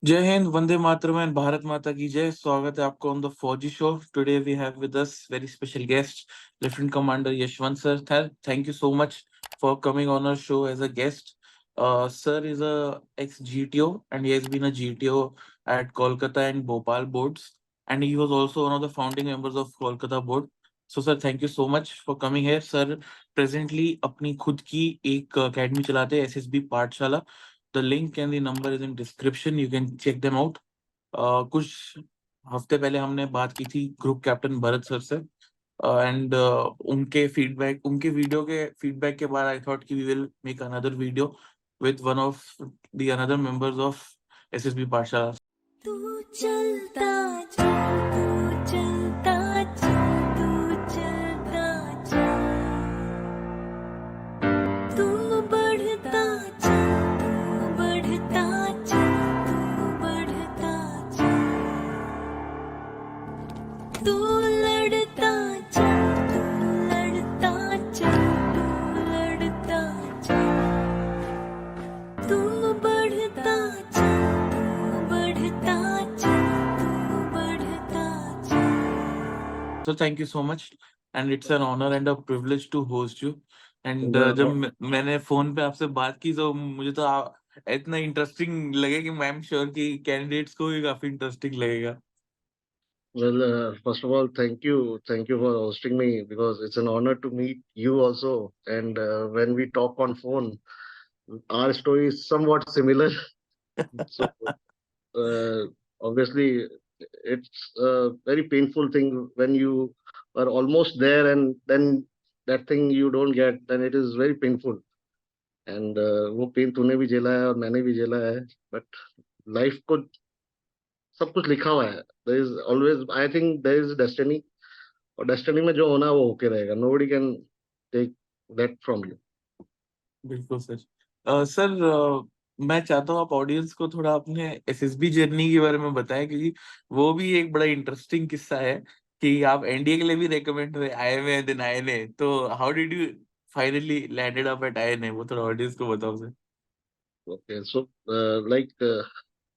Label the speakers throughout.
Speaker 1: जय हिंद, वंदे मातरम एंड भारत माता की जय। स्वागत है आपको ऑन द फौजी show. Today we have with us very special guest, lieutenant commander Yashwant sir. Thank you so much for coming on our show as a guest. Sir is a ex-GTO and he has been a GTO at Kolkata and Bhopal boards, and he was also one of the founding members of Kolkata board. So sir, thank you so much for coming here. Sir presently अपनी खुद की एक academy चलाते हैं, SSB पाठशाला। The link and the number is in description. You can check them out. कुछ हफ्ते पहले हमने बात की थी ग्रुप कैप्टन भरत सर से, एंड उनके वीडियो के फीडबैक के बाद आई थॉट कि we will make another video with one of the another members of SSB Pathshala.
Speaker 2: तू चलता जा, तू चलता जा, तू चलता जा, तू बढ़ता जा, तू बढ़ता जा, तू बढ़ता जा, तू लड़ता जा, तू लड़ता जा, तू लड़ता जा, तू बढ़ता जा, तू बढ़ता जा, तू बढ़ता जा।
Speaker 1: So thank you so much, and it's an honor and a privilege to host you. And जब मैंने फोन पे आपसे बात की तो मुझे तो इतना इंटरेस्टिंग लगे कि मैं एम श्योर कि कैंडिडेट्स को भी काफी इंटरेस्टिंग लगेगा।
Speaker 3: Well, first of all, thank you for hosting me because it's an honor to meet you also. And when we talk on phone, our story is somewhat similar. So uh, obviously, it's a very painful thing when you are almost there and then that thing you don't get. Then it is very painful. And वो pen तूने भी झेला है और मैंने भी झेला है. But लाइफ को सब कुछ लिखा हुआ है. There is always, I think there is destiny. और डेस्टिनी में जो होना है वो होके रहेगा. Nobody can take that from you.
Speaker 1: बिल्कुल सर। सर, मैं चाहता हूँ आप ऑडियंस को थोड़ा अपने एसएसबी जर्नी के बारे में बताएं, क्योंकि वो भी एक बड़ा इंटरेस्टिंग किस्सा है कि आप एनडीए के लिए भी रेकमेंड हुए आईएमए देन आईएनए। तो how did you finally landed up at INA, वो थोड़ा ऑडियंस को बताओ sir.
Speaker 3: Okay, so like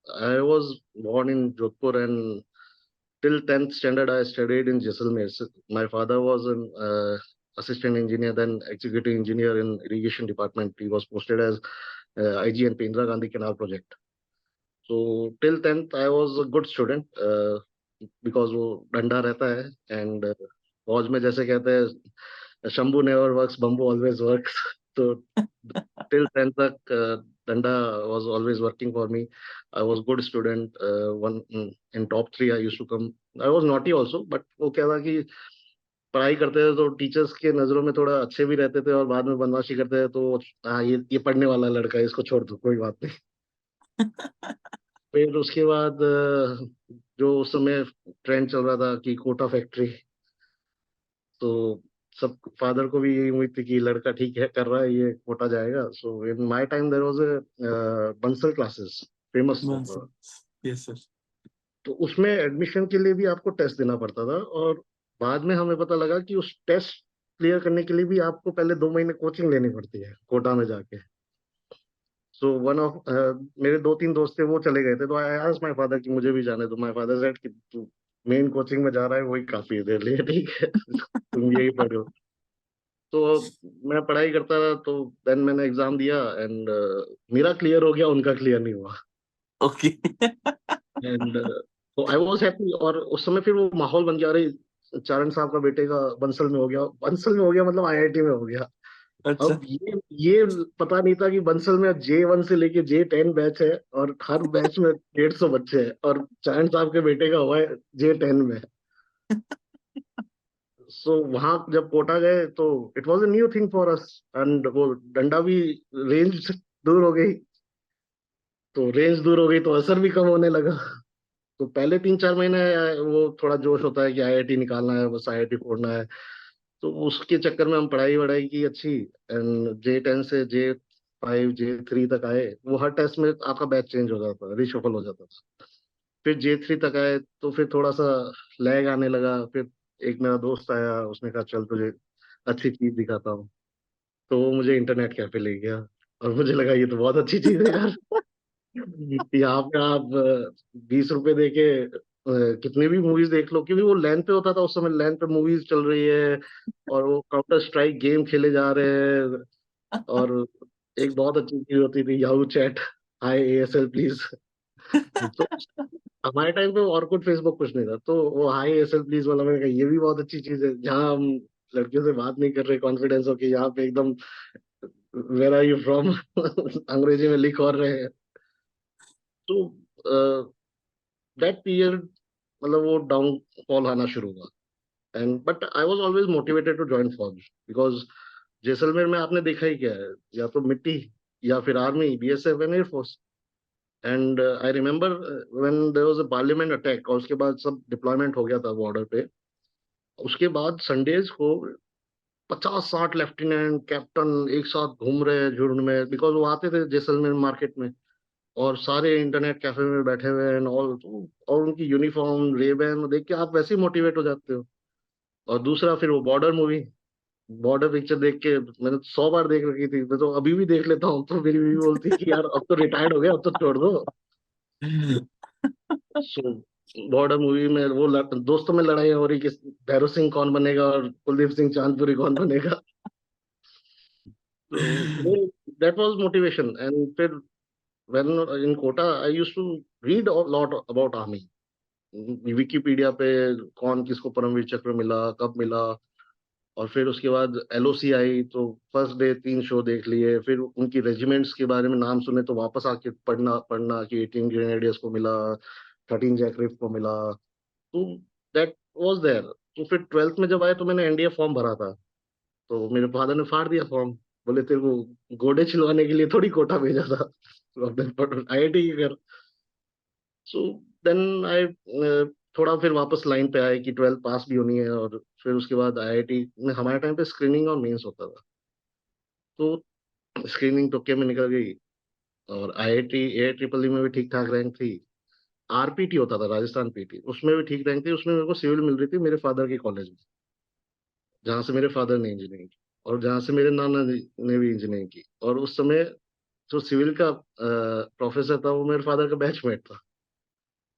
Speaker 3: I was born in Jodhpur and till 10th standard I studied in Jaisalmer. So my father was an assistant engineer, then executive engineer in irrigation department. He was posted as IGN Indira Gandhi Canal Project. So till 10th I was a good student because वो डंडा रहता है and फौज में जैसे कहते हैं Shambhu never works bamboo always works. तो till 10th तक डंडा was always working for me. I was good student. One in top 3 I used to come. I was naughty also, but वो क्या था कि पढ़ाई करते थे तो टीचर्स के नजरों में थोड़ा अच्छे भी रहते थे और बाद में बदमाशी करते थे तो हाँ ये पढ़ने वाला लड़का है, इसको छोड़ दो, कोई बात नहीं. फिर उसके बाद जो उस समय ट्रेंड चल रहा था कि कोटा फैक्ट्री, तो सब फादर को भी यही उम्मीद थी कि लड़का ठीक है कर रहा है, ये कोटा जाएगा. So in my time there was a Bansal classes, famous.
Speaker 1: Yes sir.
Speaker 3: तो उसमें एडमिशन के लिए भी आपको टेस्ट देना पड़ता था और बाद में हमें पता लगा कि उस टेस्ट क्लियर करने के लिए भी आपको पहले 2 महीने कोचिंग लेनी पड़ती है कोटा में जाके. सो वन ऑफ मेरे 2-3 दोस्त थे, वो चले गए थे, तो आई आस्क्ड माय फादर कि मुझे भी जाने दो. माय फादर सेड कि तू मेन कोचिंग में जा रहा है वही काफी है तेरे लिए, ठीक है. तुम यही पढ़ो. तो मैं पढ़ाई करता था, तो देन मैंने एग्जाम दिया एंड मेरा क्लियर हो गया, उनका क्लियर नहीं हुआ.
Speaker 1: ओके।
Speaker 3: एंड तो आई वाज हैप्पी. और उस समय फिर वो माहौल बन गया, अरे चारण साहब का बेटे का बंसल में हो गया. बंसल में हो गया मतलब आईआईटी में हो गया.
Speaker 1: अच्छा।
Speaker 3: अब ये पता नहीं था कि बंसल में J1 से लेके J10 बैच है और हर बैच में 150 बच्चे हैं और चारण साहब के बेटे का हुआ है J10 में. सो वहां जब कोटा गए तो it was a new thing for us. And वो डंडा भी, रेंज दूर हो गई, तो रेंज दूर हो गई तो असर भी कम होने लगा. तो पहले 3-4 महीने वो थोड़ा जोश होता है कि आईआईटी निकालना है, बस आईआईटी फोड़ना है. तो उसके चक्कर में हम पढ़ाई वढ़ाई की अच्छी. एंड J10 से J5 J3 तक आए. वो हर टेस्ट में आपका बैच चेंज हो जाता था, रिशफल हो जाता था. फिर J3 तक आए तो फिर थोड़ा सा लैग आने लगा. फिर एक मेरा दोस्त आया, उसने कहा चल तुझे अच्छी चीज दिखाता हूँ. तो वो मुझे इंटरनेट कैफे ले गया और मुझे लगा ये तो बहुत अच्छी चीज है यार. यहाँ पे आप 20 रुपए दे के कितनी भी मूवीज देख लो, क्योंकि वो लैन पे होता था उस समय, लैन पे मूवीज चल रही है और वो काउंटर स्ट्राइक गेम खेले जा रहे हैं। और एक बहुत अच्छी चीज होती थी Yahoo chat, hi ASL please. तो हमारे टाइम पे ऑरकुट फेसबुक कुछ नहीं था, तो वो हाय एएसएल प्लीज वाला मैंने कहा ये भी बहुत अच्छी चीज है, जहाँ हम लड़कियों से बात नहीं कर रहे कॉन्फिडेंस हो के, यहाँ पे एकदम वेर आर यू फ्रॉम अंग्रेजी में लिख और रहे हैं। तो दैट पीरियड, मतलब वो डाउनफॉल आना शुरू हुआ। And but I was always motivated to join फौज, बिकॉज जैसलमेर में आपने देखा ही क्या है, या तो मिट्टी या फिर army, BSF and air force. And I remember when there was a parliament attack, और उसके बाद सब डिप्लॉयमेंट हो गया था बॉर्डर पे। उसके बाद संडेज को 50-60 लेफ्टिनेंट कैप्टन एक साथ घूम रहे हैं झुंड में, बिकॉज वो आते थे जैसलमेर मार्केट में, और सारे इंटरनेट कैफे में बैठे हुए हैं ऑल। और उनकी यूनिफॉर्म रेबैन देख के आप वैसे ही मोटिवेट हो जाते हो। और दूसरा फिर वो बॉर्डर मूवी, बॉर्डर पिक्चर देख के मैंने 100 बार देख रखी थी, मैं तो अभी भी देख लेता हूँ। तो मेरी बीवी बोलती है कि यार अब तो रिटायर्ड हो गया, अब तो छोड़ दो। सो बॉर्डर मूवी में वो दोस्तों में लड़ाई हो रही कि भैरव सिंह कौन बनेगा और कुलदीप सिंह चांदपुरी कौन बनेगा। तो दैट वाज मोटिवेशन। एंड फिर when in Kota I used to read a lot about army, Wikipedia पे कौन किसको परमवीर चक्र मिला, कब मिला। और फिर उसके बाद एलओसी आई, तो फर्स्ट डे 3 शो देख लिए, फिर उनकी रेजिमेंट्स के बारे में नाम सुने तो वापस आके पढ़ना पढ़ना कि 18 ग्रेनेडियर्स को मिला, 13 जैकरिफ को मिला। तो दैट वाज देयर। तो फिर 12th में जब आए तो मैंने एनडीए फॉर्म भरा था, तो मेरे फादर ने फाड़ दिया फॉर्म। बोले तेरे को घोड़े छिलवाने के लिए थोड़ी कोटा भेजा था, तो अपने आईआईटी की कर। सो देन आई थोड़ा फिर वापस लाइन पे आए कि 12th पास भी होनी है, और फिर उसके बाद आईआईटी में हमारे टाइम पे स्क्रीनिंग और मेंस होता था। तो स्क्रीनिंग तुक्के में निकल गई, और आईआईटी ए ट्रिपल ई में भी ठीक ठाक रैंक थी। आरपीटी होता था, राजस्थान पीटी, उसमें भी ठीक रैंक थी। उसमें मेरे को सिविल मिल रही थी मेरे फादर के कॉलेज में, जहाँ से मेरे फादर ने इंजीनियरिंग की, और जहाँ से मेरे नाना ने भी इंजीनियरिंग की। और उस समय जो सिविल का प्रोफेसर था वो मेरे फादर का बैचमेट था,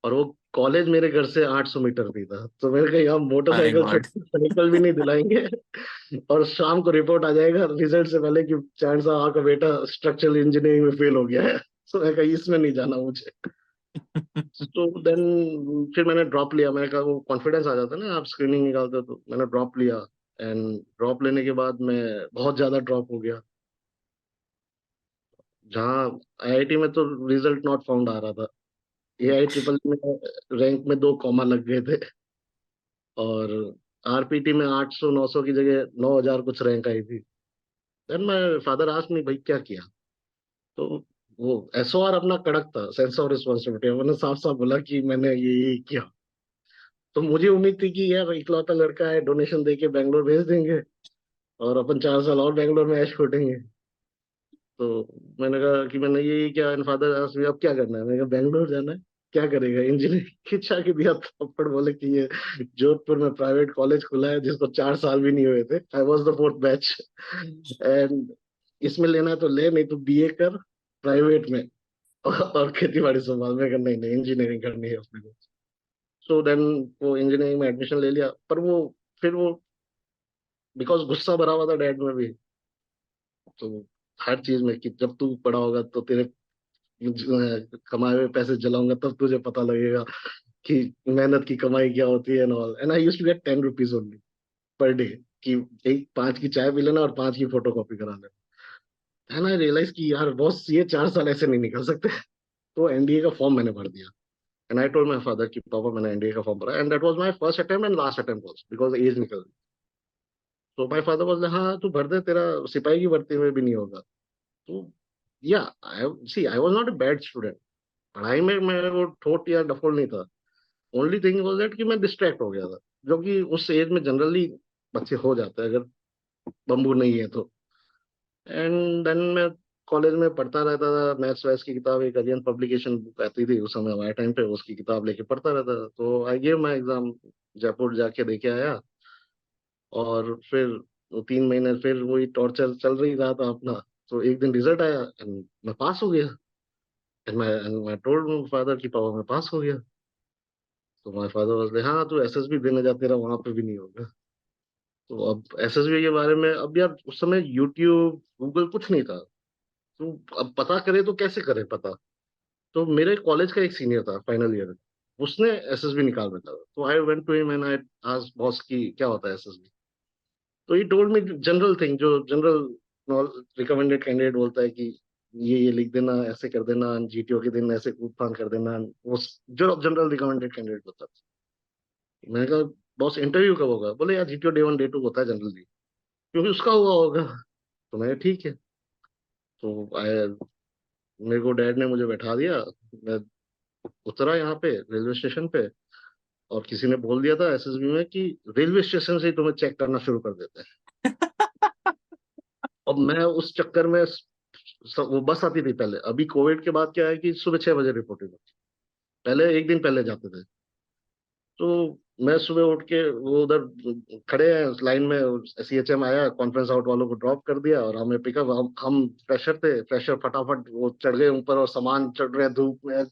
Speaker 3: और वो कॉलेज मेरे घर से 800 मीटर भी था। तो मैंने कहा हम
Speaker 1: My
Speaker 3: मोटरसाइकिल छोड़
Speaker 1: God.
Speaker 3: साइकिल भी नहीं दिलाएंगे। और शाम को रिपोर्ट आ जाएगा रिजल्ट से पहले कि चांद साहब का बेटा स्ट्रक्चरल इंजीनियरिंग में फेल हो गया है। तो मैंने कहा इसमें नहीं जाना मुझे। तो देन फिर मैंने ड्रॉप लिया। मैंने कहा वो कॉन्फिडेंस आ जाता है ना, आप स्क्रीनिंग निकालते हो, तो मैंने ड्रॉप लिया। एंड ड्रॉप लेने के बाद मैं बहुत ज्यादा ड्रॉप हो गया। जहाँ आईआईटी में तो रिजल्ट नॉट फाउंड आ रहा था, एआई ट्रिपल में रैंक में 2 कॉमा लग गए थे। और आरपीटी में 800-900 की जगह 9000 कुछ रैंक आई थी। देन मैं फादर आस्क मी भाई क्या किया। तो वो एसओआर अपना कड़क था, सेंस ऑफ रिस्पॉन्सिबिलिटी, मैंने साफ साफ बोला कि मैंने ये किया। तो मुझे उम्मीद थी कि यार इकलौता लड़का है, डोनेशन दे के बैंगलोर भेज देंगे और अपन 4 साल और बैंगलोर में ऐश करेंगे। तो मैंने कहा कि मैंने ये क्या, एंड फादर आस्क मी अब क्या करना है। मैंने कहा बैंगलोर जाना है। क्या करेगा, इंजीनियरिंग खिंचा के दिया थप्पड़। बोले कि ये जोधपुर में प्राइवेट कॉलेज खुला है जिसको 4 साल भी नहीं हुए थे, I was the fourth batch, and इसमें लेना है तो ले, नहीं तो बीए कर प्राइवेट में, और खेती बाड़ी संभाल। में नहीं नहीं, इंजीनियरिंग करनी है अपने को। सो देन वो इंजीनियरिंग में एडमिशन ले लिया। पर वो फिर वो बिकॉज गुस्सा भरा हुआ था डैड में भी, तो हर चीज में कि जब तू पड़ा होगा तो तेरे कमाए हुए पैसे जलाऊंगा, तब तुझे पता लगेगा कि मेहनत की कमाई क्या होती है and all. And I used to get 10 rupees only per day, कि एक 5 की चाय पी लेना और 5 की फोटो कॉपी करा लेना। एंड आई रियलाइज कि यार बॉस ये 4 साल ऐसे नहीं निकल सकते। तो एनडीए का फॉर्म मैंने भर दिया। And I told my father कि पापा मैंने एनडीए का फॉर्म भरा, and that was my first attempt and last attempt also, because age निकल गई। तो माय फादर वाज हाँ तू भर दे, तेरा सिपाही की भर्ती में भी नहीं होगा। तो या I see I was not a bad student, पढ़ाई में मैं वो ठोट या डफोल नहीं था। ओनली थिंग वाज दैट कि मैं डिस्ट्रैक्ट हो गया था, जो कि उस एज में जनरली बच्चे हो जाते हैं अगर बम्बू नहीं है तो। एंड देन मैं कॉलेज में पढ़ता रहता था, मैथ्स वैथ्स की किताब, एक अरियन पब्लिकेशन बुक आती थी उस समय हमारे टाइम पे, उसकी किताब लेके पढ़ता रहता था। तो I give my exam, Jaipur जाके देके आया। और फिर 3 महीने फिर वही टॉर्चर चल रही रहा था अपना। तो एक दिन रिजल्ट आया एंड मैं पास हो गया। And I told my father कि पापा मैं पास हो गया. तो माय फादर वाज लाइक हाँ तू एसएसबी देने जा, तेरा वहां पे भी नहीं होगा. तो अब एसएसबी के बारे में, अब यार उस समय यूट्यूब गूगल कुछ नहीं था. तो अब पता करे तो कैसे करे पता. तो मेरे कॉलेज का एक सीनियर था फाइनल ईयर, उसने एसएसबी निकाल रखा था. तो I went to him and I asked boss की क्या होता है एसएसबी. तो he told me general thing, जो जनरल रिकमेंडेड कैंडिडेट बोलता है कि ये लिख देना, ऐसे कर देना, जीटीओ के दिन ऐसे कूद फान कर देना, वो जो जनरल रिकमेंडेड कैंडिडेट होता है. मैंने कहा बॉस इंटरव्यू कब होगा. बोले यार जीटीओ डे 1 डे 2 होता है जनरली, क्योंकि उसका हुआ होगा. तो मैंने ठीक है. तो मेरे को डैड ने मुझे बैठा दिया. मैं उतरा यहाँ पे रेलवे स्टेशन पे, और किसी ने बोल दिया था एसएसबी में कि रेलवे स्टेशन से ही तुम्हें चेक करना शुरू कर देते हैं. अब मैं उस चक्कर में वो बस आती थी पहले. अभी कोविड के बाद क्या है कि सुबह 6 बजे रिपोर्टिंग होती. पहले एक दिन पहले जाते थे. तो मैं सुबह उठ के, वो उधर खड़े हैं लाइन में, सीएचएम आया, कॉन्फ्रेंस आउट वालों को ड्रॉप कर दिया और हमें पिकअप. हम फ्रेशर थे, फ्रेशर फटाफट वो चढ़ गए ऊपर, और सामान चढ़ रहे धूप में,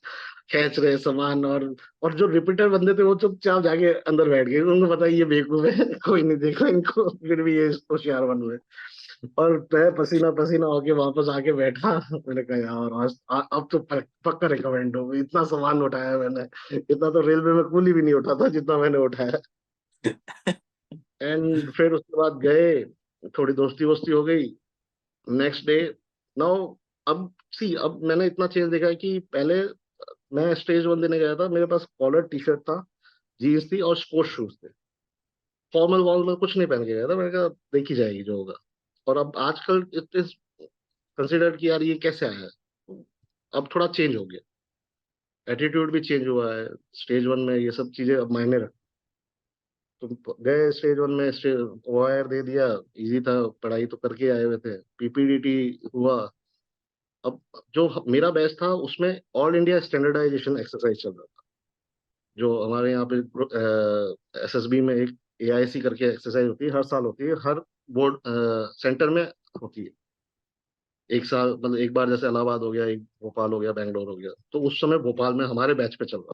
Speaker 3: खींच रहे सामान. और जो रिपीटर बंदे थे वो चुपचाप जाके अंदर बैठ गए. उनको पता है ये बेवकूफ है, कोई नहीं देखो इनको, फिर भी ये होशियार बन हुए. और मैं पसीना पसीना होके वापस आके बैठा. मैंने कहा यार आज अब तो पक्का रिकमेंड हो. इतना सामान उठाया मैंने, इतना तो रेलवे में कूली भी नहीं उठाता जितना मैंने उठाया. एंड फिर उसके बाद गए, थोड़ी दोस्ती वोस्ती हो गई. नेक्स्ट डे नाउ, अब सी, अब मैंने इतना चेंज देखा है कि पहले मैं स्टेज 1 देने गया था, मेरे पास कॉलर टी शर्ट था, जीन्स थी और स्पोर्ट्स शूज थे. फॉर्मल वॉर्मल कुछ नहीं पहन के गया था. मैंने कहा देखी जाएगी जो होगा. और अब आजकल इट इज कंसिडर कि यार ये कैसे आया है. अब थोड़ा चेंज हो गया, एटीट्यूड भी चेंज हुआ है. स्टेज 1 में ये सब चीजें अब मायने रख. तो गए स्टेज 1 में, स्टेज ओआईआर दे दिया, इजी था, पढ़ाई तो करके आए हुए थे. पीपीडीटी हुआ. अब जो मेरा बैच था उसमें ऑल इंडिया स्टैंडर्डाइजेशन एक्सरसाइज चल रहा था, जो हमारे यहाँ पे एसएसबी में एक एआईसी करके एक्सरसाइज होती है, हर साल होती है, हर बोर्ड सेंटर में होती है. एक साल मतलब एक बार, जैसे इलाहाबाद हो गया, एक भोपाल हो गया, बैंगलोर हो गया. तो उस समय भोपाल में हमारे बैच पे चल रहा.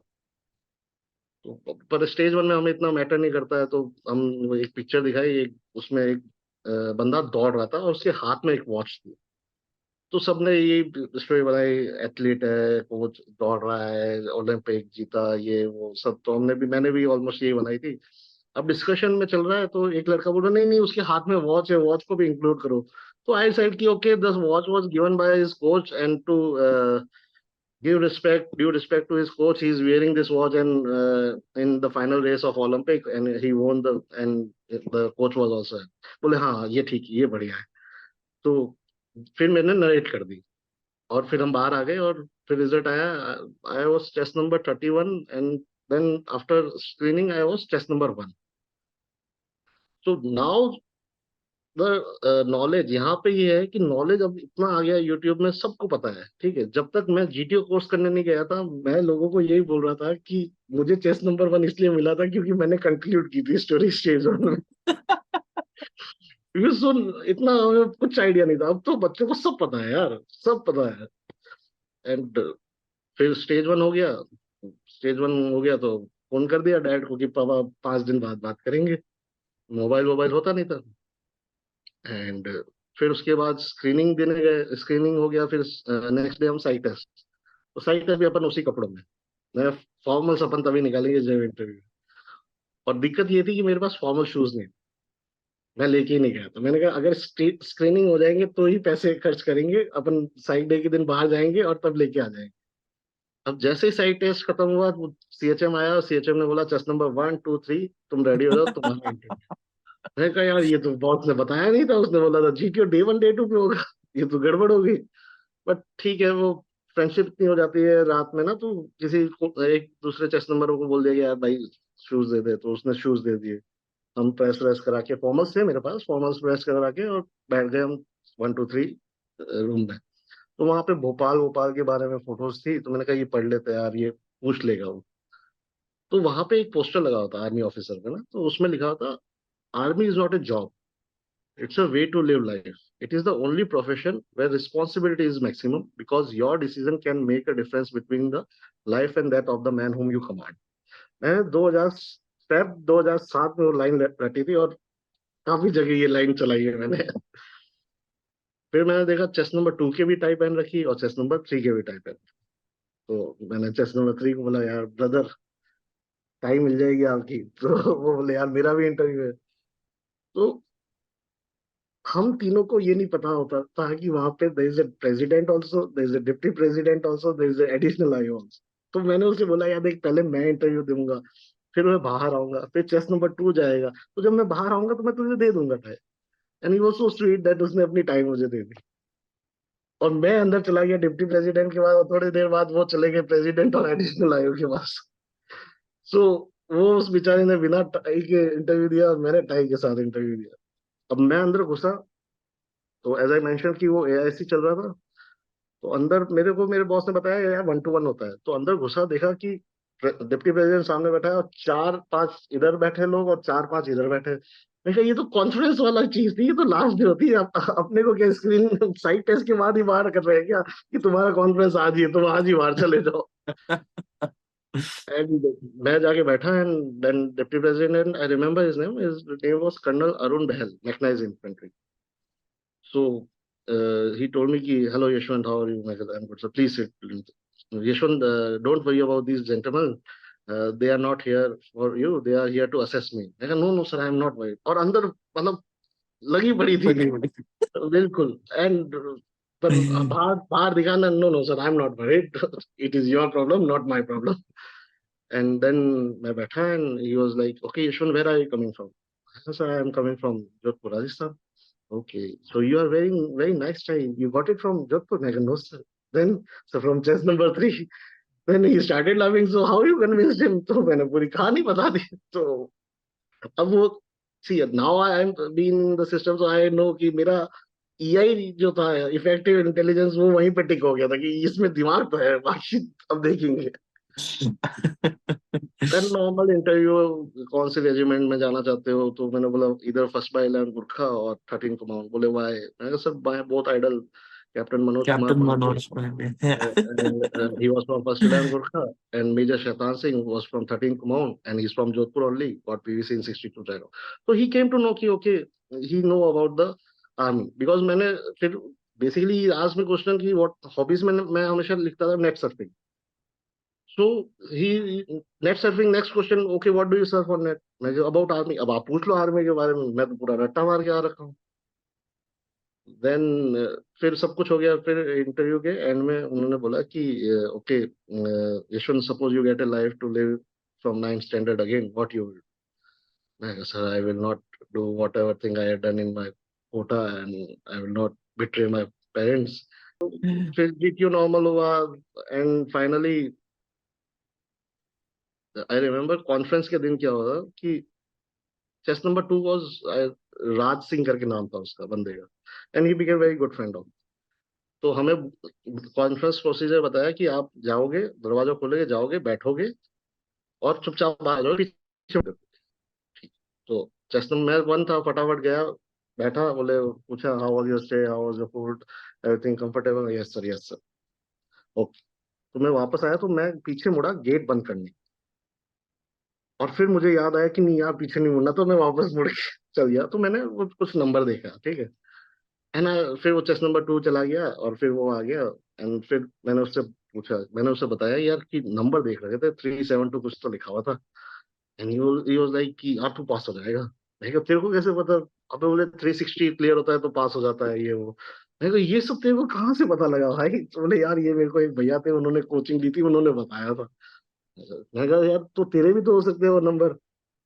Speaker 3: तो पर स्टेज 1 में हमें इतना मैटर नहीं करता है. तो हम वो एक पिक्चर दिखाई, एक उसमें एक बंदा दौड़ रहा था और उसके हाथ में एक वॉच थी. तो सबने ये स्टोरी बनाई, एथलीट है, कोच दौड़ रहा है, ओलंपिक जीता, ये वो सब. तो मैंने भी ऑलमोस्ट यही बनाई थी. अब डिस्कशन में चल रहा है तो एक लड़का बोल रहा नहीं नहीं उसके हाथ में वॉच है, वॉच को भी इंक्लूड करो. तो आई सेड कि okay, this watch was given by his coach, and to due respect to his coach, he is wearing this watch, and in the final race of Olympic, and he won and the coach was also. बोले हाँ ये ठीक है, ये बढ़िया है. तो फिर मैंने नरेट कर दी, और फिर हम बाहर आ गए, और फिर रिजल्ट आया. I was test number 31, and then after screening I was test number 1. So now the knowledge यहाँ पे ये है कि नॉलेज अब इतना आ गया यूट्यूब में, सबको पता है. ठीक है, जब तक मैं जीटीओ कोर्स करने नहीं गया था, मैं लोगों को यही बोल रहा था कि मुझे चेस नंबर 1 इसलिए मिला था क्योंकि मैंने कंक्लूड की थी स्टोरी स्टेज 1 में. क्योंकि सुन, इतना हमें कुछ आइडिया नहीं था. अब तो बच्चों को सब पता है यार, सब पता है. एंड फिर स्टेज 1 हो गया. स्टेज 1 हो गया तो फोन कर दिया डैड को कि पापा 5 दिन बाद बात करेंगे. मोबाइल वोबाइल होता नहीं था. एंड फिर उसके बाद स्क्रीनिंग देने गए, स्क्रीनिंग हो गया. फिर नेक्स्ट डे हम साइट टेस्ट. तो साइट टेस्ट भी अपन उसी कपड़ों में, मैं फॉर्मल्स अपन तभी निकालेंगे जब इंटरव्यू. और दिक्कत ये थी कि मेरे पास फॉर्मल शूज नहीं, मैं लेके ही नहीं गया. तो मैंने कहा अगर स्क्रीनिंग हो जाएंगे तो ही पैसे खर्च करेंगे, अपन साइट डे के दिन बाहर जाएंगे और तब लेके आ जाएंगे. अब जैसे ही साइट टेस्ट खत्म हुआ, सीएचएम आया, सीएचएम ने बोला चेस्ट नंबर 1 2 3 तुम रेडी हो जाओ, तुम्हारा इंटरव्यू. मैंने कहा यार ये तो बॉस ने बताया नहीं था, उसने बोला था जीटीओ डे 1 डे 2 पे होगा. ये तो गड़बड़ हो गई. बट ठीक है, वो फ्रेंडशिप इतनी हो जाती है रात में ना, तो किसी को एक दूसरे चेस्ट नंबर को बोल दिया कि यार भाई शूज दे दे, तो उसने शूज दे दिए. हम प्रेस व्रेस करा के, फॉर्मल्स थे मेरे पास, फॉर्मल्स प्रेस करा के और बैठ गए हम 1 2 3 रूम में. तो वहां पे भोपाल भोपाल के बारे में फोटोज थी, तो मैंने कहा ये पढ़ लेते हैं यार, ये पूछ लेगा वो. तो वहां पे एक पोस्टर लगा होता आर्मी ऑफिसर का ना, तो उसमें लिखा होता army is not a job, It's a way to live life. It is the only profession where responsibility is maximum because your decision can make a difference between the life and that of the man whom you command. मैं 2007 में वो line रटी थी और काफी जगह ये line चलाई है मैंने। फिर मैंने देखा चेस नंबर 2 के भी टाई पहन रखी और चेस नंबर 3 के भी टाई पहन। तो मैंने चेस नंबर 3 को बोला यार ब्रदर टाई मिल जाएगी आपकी। तो वो बोले यार मेरा भी इंटरव्यू है। तो हम तीनों को ये नहीं पता होता था कि वहां पे there is a president also, there is a deputy president also, there is a additional IO also. तो मैंने उसे बोला यार देख पहले मैं इंटरव्यू दूंगा, फिर मैं बाहर आऊंगा, फिर चेस नंबर 2 जाएगा, तो जब मैं बाहर आऊंगा तो मैं तुझे दे दूंगा tie. And he was so sweet that उसने अपनी टाई मुझे दे दी। और मैं अंदर चला गया डिप्टी प्रेसिडेंट के बाद और थोड़ी देर बाद वो चले गए प्रेसिडेंट और एडिशनल आईओ के पास। सो वो उस बेचारे ने बिना टाई के इंटरव्यू दिया और मैंने टाई के साथ इंटरव्यू दिया। अब मैं अंदर घुसा तो एज आई मेंशन कि वो एआईसी चल रहा था। तो अंदर मेरे को मेरे बॉस ने बताया यार 1-to-1 होता है। तो अंदर घुसा देखा कि डिप्टी प्रेसिडेंट सामने बैठा है और 4-5 इधर बैठे लोग और 4-5 इधर बैठे। मैं कहा ये तो कॉन्फ्रेंस वाला चीज थी, ये तो लास्ट डे होती है। अपने को क्या स्क्रीन साइड टेस्ट के बाद ही बाहर कर रहे हैं क्या कि तुम्हारा कॉन्फ्रेंस आज ही है, तुम आज ही बाहर चले जाओ। एंड मैं जाके बैठा and then deputy president I remember his name was colonel Arun Bahl, mechanised infantry. So he told me, ki, "Hello, Yashwant, how are you?" I said, "I'm good. So please sit." Yashwant, don't worry about these gentlemen. They are not here for you. They are here to assess me. I said, "No, no, sir, I'm not worried." और अंदर मतलब लगी पड़ी थी बिल्कुल। And पर बाहर बाहर दिखाना, "No, no, sir, I'm not worried. It is your problem, not my problem." And then मैं बैठा and he was like, "Okay, Yashwant, where are you coming from?" I said, "Sir, I am coming from Jodhpur, Rajasthan." Okay, so you are wearing very nice tie. You got it from Jodhpur? I go, no, sir. Then, so from chess number 3, then he started laughing. So how you convinced him? तो मैंने पूरी कहानी बता दी। तो अब वो see now I am being in the system, so I know कि मेरा EI जो था इफेक्टिव इंटेलिजेंस वो वहीं पे टिक हो गया था कि इसमें दिमाग तो है, बाकी अब देखेंगे। देन नॉर्मल इंटरव्यू, कौन से रेजिमेंट में जाना चाहते हो? तो मैंने बोला इधर फर्स्ट बाय 11 गुरखा और 13 कमांड। बोले वाई? मैंने कहा sir by both idol captain Manoj Kumar
Speaker 1: Captain
Speaker 3: Pandey
Speaker 1: Manoj Pandey.
Speaker 3: and he was from first 11 Gurkha, and Major Shaitan Singh was from 13 Command and he's from Jodhpur only, got PVC in 62 Gyro. So he came to know कि okay, he know about the army because मैंने फिर basically he asked me question कि what hobbies में मैं हमेशा लिखता था net surfing. So he net surfing, next question, okay, what do you surf on net? मैं अबाउट आर्मी। अब आप पूछ लो आर्मी के बारे में, मैं तो पूरा रट्टा मार के आ रखा हूँ। देन फिर सब कुछ हो गया। फिर इंटरव्यू के एंड में उन्होंने बोला कि okay Yashwant, suppose you get a life to live from 9th standard again, what you will? मैं कहा sir I will not do whatever thing I have done in my Kota and I will not betray my parents. फिर GTU normal हुआ and finally I remember conference के दिन क्या हुआ कि chest number 2 was Raj Singh करके नाम था उसका बंदे का, and he became very good friend of. तो हमें कॉन्फ्रेंस प्रोसीजर बताया कि आप जाओगे, दरवाजा खोलोगे, जाओगे, बैठोगे और चुपचाप बाहर जाओगे, पीछे मत देखो। ठीक। तो चेस नंबर 1 था, फटाफट गया, बैठा, बोले, पूछा how was your stay, how was your food, everything comfortable? Yes sir, yes sir. Okay. तो मैं वापस आया तो मैं पीछे मुड़ा गेट बंद करने, और फिर मुझे याद आया कि नहीं यार पीछे नहीं मुड़ना, तो मैं वापस मुड़ के चल गया। तो मैंने वो कुछ नंबर देखा, ठीक है ना। फिर वो चेस नंबर 2 चला गया और फिर वो आ गया। एंड फिर मैंने उससे पूछा, मैंने उससे बताया यार कि नंबर देख रहे थे 372 कुछ तो लिखा हुआ था। एंड ही वाज लाइक कि आप तो पास हो जाएगा। मैं कहा तेरे को कैसे पता? अबे बोले 360 क्लियर होता है तो पास हो जाता है ये वो। मैं कहा ये सब तेरे को कहाँ से पता लगा भाई? तो बोले यार ये मेरे को एक भैया थे, उन्होंने कोचिंग दी थी, उन्होंने बताया था। मैं कहा यार तो तेरे भी तो हो सकते हैं वो नंबर।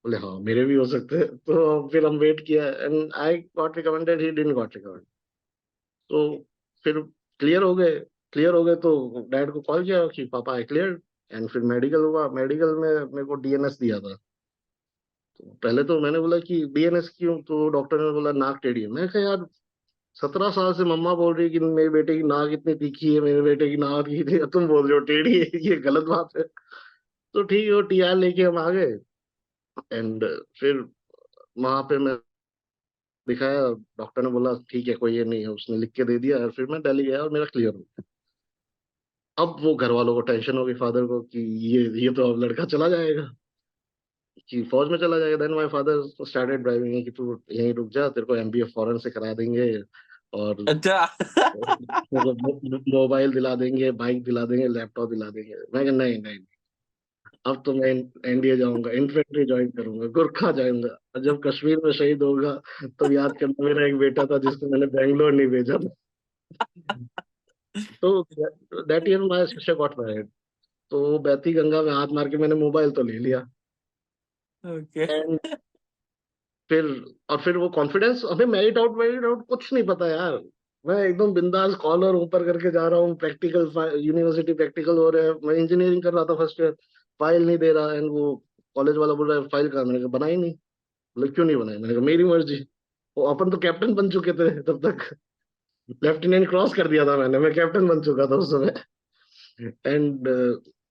Speaker 3: बोले हाँ मेरे भी हो सकते हैं। तो फिर हम वेट किया and I got recommended, he didn't got recommended. तो फिर क्लियर हो गए। क्लियर हो गए तो डैड को कॉल किया कि पापा आई क्लियर। एंड फिर मेडिकल हुआ, मेडिकल में मेरे को डीएनएस दिया था। तो पहले तो मैंने बोला कि डीएनएस क्यों? तो डॉक्टर ने बोला नाक टेढ़ी है। मैं कहा यार 17 साल से मम्मा बोल रही है कि मेरे बेटे की नाक इतनी तीखी है, मेरे बेटे की नाक इतनी है, तुम बोल रहे हो टेढ़ी है, ये गलत बात है। तो ठीक है, वो टीआर लेके हम आ गए। एंड फिर वहां पे मैं दिखाया, डॉक्टर ने बोला ठीक है कोई ये नहीं है, उसने लिख के दे दिया और फिर मैं दिल्ली गया और मेरा क्लियर हो गया। अब वो घर वालों को टेंशन हो गई, फादर को, कि ये तो अब लड़का चला जाएगा, कि फौज में चला जाएगा। Then my father started driving, कि तू यहीं रुक जा, तेरे को एमबीए फॉरेन से करा देंगे और
Speaker 1: अच्छा।
Speaker 3: मतलब मोबाइल दिला देंगे, बाइक दिला देंगे, लैपटॉप दिला देंगे। मैं कहा नहीं नहीं, अब तो मैं एनडीए जाऊंगा, इन्फेंट्री ज्वाइन करूंगा, गुरखा जाऊंगा, और जब कश्मीर में शहीद होगा तब याद करना मेरा एक बेटा था जिसको मैंने बैंगलोर नहीं भेजा था। तो that year my sister got married. तो बैती गंगा में हाथ मार के मैंने मोबाइल तो ले लिया।
Speaker 1: ओके।
Speaker 3: एंड फिर, और फिर वो कॉन्फिडेंस, हमें मेरिट आउट कुछ नहीं पता यार। मैं एकदम बिंदास कॉलर ऊपर करके जा रहा हूँ, प्रैक्टिकल, यूनिवर्सिटी प्रैक्टिकल हो रहे हैं, मैं इंजीनियरिंग कर रहा था फर्स्ट ईयर, फाइल नहीं दे रहा, एंड वो कॉलेज वाला बोल रहा है फाइल कहाँ, मैंने कहा बनाई नहीं। बोले क्यों नहीं बनाई, मैंने कहा मेरी मर्जी। वो अपन तो कैप्टन बन चुके थे तब तक, लेफ्टिनेंट क्रॉस कर दिया था मैंने, मैं कैप्टन बन चुका था उस समय। एंड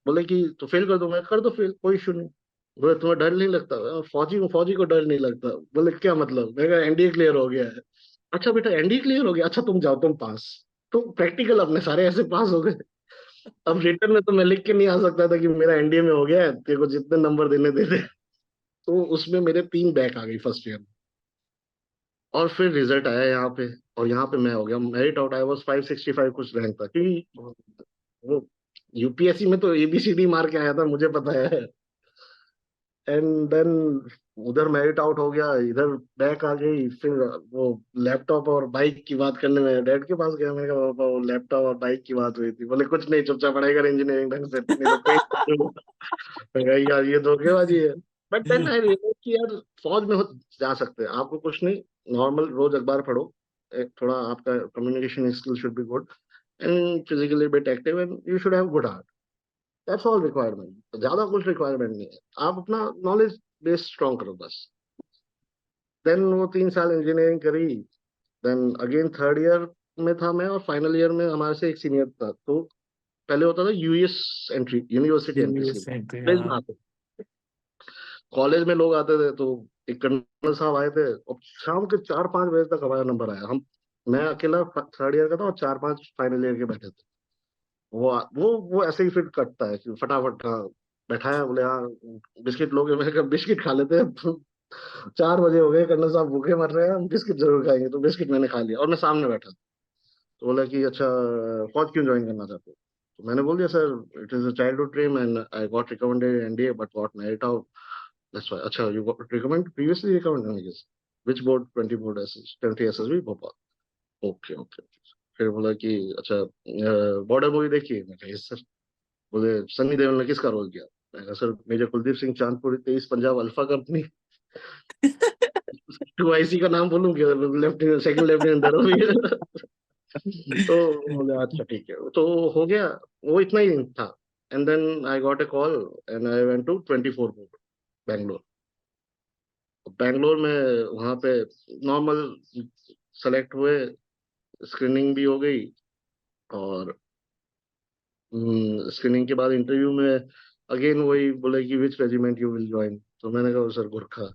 Speaker 3: बोले कि तो फेल कर दो, मैं कर दो फेल, कोई इशू नहीं। बोले तुम्हें डर नहीं लगता, फौजी को डर नहीं लगता। बोले क्या मतलब, मैं एनडीए क्लियर हो गया है। अच्छा बेटा एनडीए क्लियर हो गया, अच्छा तुम जाओ तुम पास। तो प्रैक्टिकल अपने सारे ऐसे पास हो गए। अब रिटर्न में तो मैं लिख के नहीं आ सकता था कि मेरा एनडीए में हो गया है, तेरे को जितने नंबर देने दे दे। तो उसमें मेरे 3 बैक आ गई फर्स्ट ईयर में। और फिर रिजल्ट आया यहाँ पे, और यहाँ पे मैं हो गया मेरिट आउट, आई वाज 565 कुछ रैंक था, क्योंकि वो यूपीएससी में तो एबीसीडी मार के आया था, मुझे पता है। एंड देन उधर मेरिट आउट हो गया, इधर बैक आ गई। फिर वो लैपटॉप और बाइक की बात करने में डैड के पास गया, मैंने कहा पापा वो लैपटॉप और बाइक की बात हुई थी। बोले कुछ नहीं, चुपचाप पढ़ाई कर इंजीनियरिंग ढंग से, नहीं तो कहीं मैं कहा, यार ये धोखेबाजी है। बट देन आई रियलाइज कि यार फौज में जा सकते हैं, आपको कुछ नहीं, नॉर्मल रोज अखबार पढ़ो, थोड़ा आपका communication skill should be good, and physically bit active, and you should have good heart. That's all requirement, ज्यादा कुछ रिक्वायरमेंट नहीं है, आप अपना नॉलेज बेस स्ट्रॉन्ग करो बस। देन वो 3 साल इंजीनियरिंग करी। देन अगेन थर्ड ईयर में था मैं, और फाइनल ईयर में हमारे से एक सीनियर था। तो पहले होता था US entry, university entry slip,
Speaker 1: USA पे,
Speaker 3: पेज
Speaker 1: हाँ।
Speaker 3: बनाते, कॉलेज में लोग आते थे। तो एक कर्नल साहब आए थे, और शाम के 4-5 बजे तक हमारा नंबर आया। हम, मैं अकेला थर्ड ईयर का था और 4-5 फाइनल ईयर के बैठे थे। वो ऐसे ही फिर कटता है कि फटाफट, हाँ बैठाया, बोले हाँ बिस्किट लोगे, मैंने कहा बिस्किट खा लेते हैं। 4 बजे हो गए, कर्नल साहब भूखे मर रहे हैं, हम बिस्किट जरूर खाएंगे। तो बिस्किट मैंने खा लिया, और मैं सामने बैठा। तो बोला कि अच्छा फौज क्यों ज्वाइन करना चाहते हो। तो मैंने बोल दिया sir it is a childhood dream and I got recommended NDA but got merit out, that's why. अच्छा you got recommend previously recommended, yes, which board, 20 board SS 20 SSB Bhopal. Okay okay. फिर बोला कि अच्छा बॉर्डर मूवी देखिए, मैं कहा yes sir. बोले सनी देओल ने किसका रोल किया, मैं कहा sir major Kuldeep Singh, Chandpuri 23 Punjab alpha company. Two IC का नाम बोलूं क्या, लेफ्टिनेंट, सेकंड लेफ्टिनेंट धर्मवीर। तो बोले अच्छा ठीक है, तो हो गया, वो इतना ही था। And then I got a call and I went to 24 board, Bangalore. Bangalore में वहां पे नॉर्मल सेलेक्ट हुए, स्क्रीनिंग भी हो गई, और स्क्रीनिंग के बाद इंटरव्यू में अगेन वही बोले कि विच रेजिमेंट यू विल ज्वाइन। तो मैंने कहा सर गुरखा।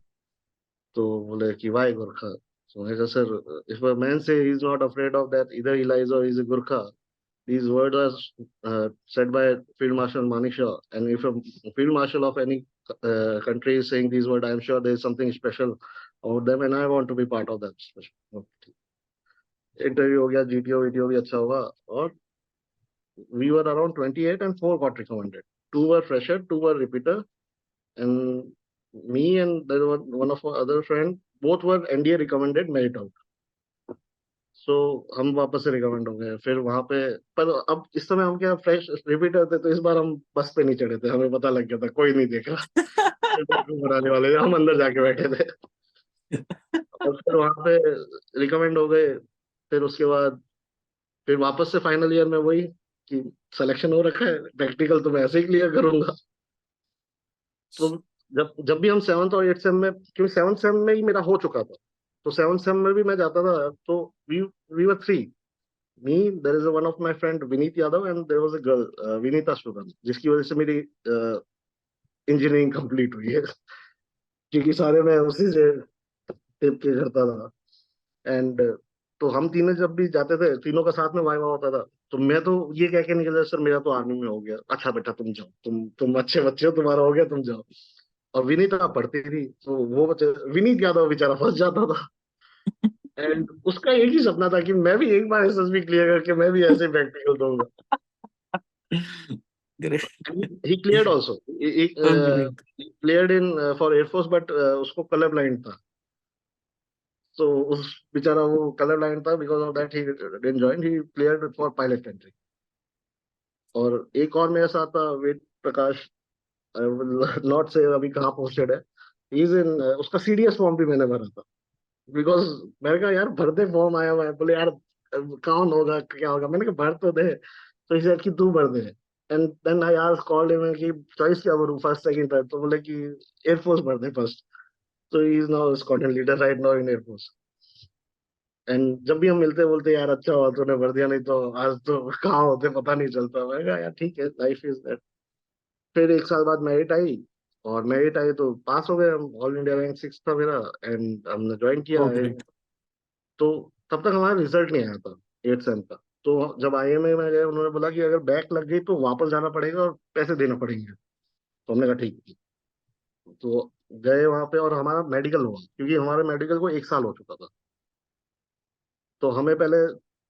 Speaker 3: तो बोले कि वाई गुरखा। तो मैंने कहा सर इफ अ मैन से he is not afraid of that, either he lies or he is a Gurkha. These words are said by Field Marshal Manik Shah, and if a Field Marshal of any country is saying these words, I am sure there is something special about them, and I want to be part of that special. Interview हो गया, GTO VTO भी अच्छा हुआ, और we were around 28 and 4 got recommended. 2 were fresher, 2 were repeater, and me and there was one of our other friend, both were NDA recommended merit out. सो हम वापस से recommend हो गए फिर वहां पे। पर अब इस समय हम क्या फ्रेश रिपीटर थे, तो इस बार हम बस पे नहीं चढ़े थे, हमें पता लग गया था, कोई नहीं देखा। बनाने वाले थे, हम अंदर जाके बैठे थे। और फिर वहां पे रिकमेंड हो गए। फिर उसके बाद फिर वापस से फाइनल ईयर में वही, कि सिलेक्शन हो रखा है, प्रैक्टिकल तो मैं ऐसे ही क्लियर करूंगा। तो जब जब भी हम 7th और 8th सेम में, क्योंकि 7th सेम में ही मेरा हो चुका था, तो 7th सेम में भी मैं जाता था। तो we we were 3, me, there is one of my friend Vineet Yadav, and there was a girl Vinita Sugam, जिसकी वजह से मेरी इंजीनियरिंग कंप्लीट हुई है। क्योंकि सारे मैं उसी से टिप के करता था। एंड तो हम तीनों जब भी जाते थे, तीनों का साथ में वाइवा होता था। तो मैं तो ये कह के निकल जाता, सर मेरा तो आर्मी में हो गया। अच्छा बेटा तुम जाओ, तुम अच्छे बच्चे हो, तुम्हारा हो गया, तुम जाओ। और विनीता पढ़ती थी, तो वो बच्चे, विनीत यादव बेचारा फंस जाता था। एंड उसका एक ही सपना था कि मैं भी एक बार एसएसबी क्लियर करके मैं भी ऐसे प्रैक्टिकल दूंगा।
Speaker 1: Great.
Speaker 3: ही क्लियर्ड आल्सो, एक
Speaker 1: Oh, great.
Speaker 3: Cleared in for air force, but उसको कलर ब्लाइंड था। तो उस बेचारा वो कलर ब्लाइंड था, because of that he didn't join, he cleared for pilot entry. और एक और मेरे साथ था, वेद प्रकाश। आई विल नॉट से अभी कहाँ पोस्टेड है। ही इज इन, उसका सीडीएस फॉर्म भी मैंने भरा था, बिकॉज मैंने कहा यार भर दे, फॉर्म आया हुआ है। बोले यार कौन होगा क्या होगा, मैंने कहा भर तो दे। तो इसे कि तू भर दे। एंड देन आई आज कॉल्ड हिम कि चॉइस क्या भरूं, फर्स्ट सेकंड थर्ड। तो बोले कि एयरफोर्स भर दे फर्स्ट। तो he is now squadron leader right now in air force. And जब भी हम मिलते बोलते यार अच्छा हुआ तूने भर दिया, नहीं तो आज तो कहाँ होते पता नहीं चलता। मैंने कहा यार ठीक है, लाइफ इज दैट। फिर एक साल बाद मेरिट आई, और मेरिट आई तो पास हो गए हम। ऑल इंडिया रैंक 6 था मेरा, एंड हमने ज्वाइन किया।
Speaker 1: Oh, great.
Speaker 3: तो तब तक हमारा रिजल्ट नहीं आया था 8 सेम का। तो जब आईएमए में गए, उन्होंने बोला कि अगर बैक लग गई तो वापस जाना पड़ेगा और पैसे देना पड़ेंगे। तो हमने कहा ठीक है। तो गए वहां पे, और हमारा मेडिकल हुआ, क्योंकि हमारे मेडिकल को 1 साल हो चुका था। तो हमें पहले,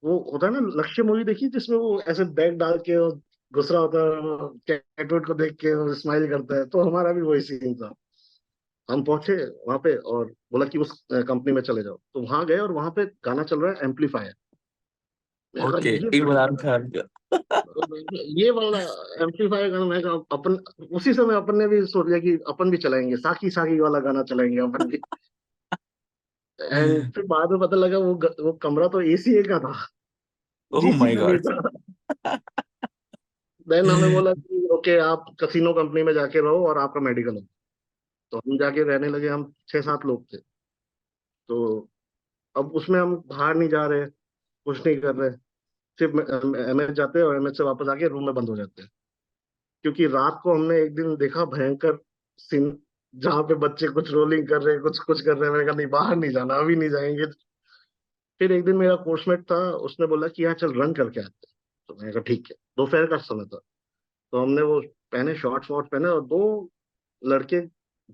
Speaker 3: वो होता है ना लक्ष्य मूवी देखी, जिसमें वो ऐसे बैग डाल के और घुस रहा होता है, कैटवुड को देख के स्माइल करता है, तो हमारा भी वही सीन था। हम पहुंचे वहां पे और बोला कि उस कंपनी में चले जाओ। तो वहां गए, और वहां पे गाना चल रहा है एम्पलीफायर। मैंने कहा
Speaker 1: Okay.
Speaker 3: ये
Speaker 1: इमरान खान का.
Speaker 3: ये वाला एम्पलीफायर गाना। मैं कहा अपन, उसी समय अपन ने भी सोच लिया कि अपन भी चलाएंगे, साकी साकी वाला गाना चलाएंगे अपन भी। एंड फिर बाद में पता लगा वो कमरा तो एसीए का था,
Speaker 1: Oh
Speaker 3: जीसी
Speaker 1: my
Speaker 3: का नहीं
Speaker 1: God.
Speaker 3: था। देन हमें बोला कि ओके आप कसिनो कंपनी में जाके रहो और आपका मेडिकल हो। तो हम जाके रहने लगे, हम 6-7 लोग थे। तो अब उसमें हम बाहर नहीं जा रहे, कुछ नहीं कर रहे, सिर्फ एमएच जाते हैं और एमएच से वापस आके रूम में बंद हो जाते हैं। क्योंकि रात को हमने एक दिन देखा भयंकर सीन, जहाँ पे बच्चे कुछ रोलिंग कर रहे हैं, कुछ कुछ कर रहे हैं। मैंने कहा नहीं, बाहर नहीं जाना, अभी नहीं जाएंगे। फिर एक दिन मेरा कोर्समेट था, उसने बोला कि यार चल रन करके आते हैं। तो मैंने कहा ठीक है, दोपहर का समय था। तो हमने वो पहने, शॉर्ट्स वॉर्ट्स पहने, और दो लड़के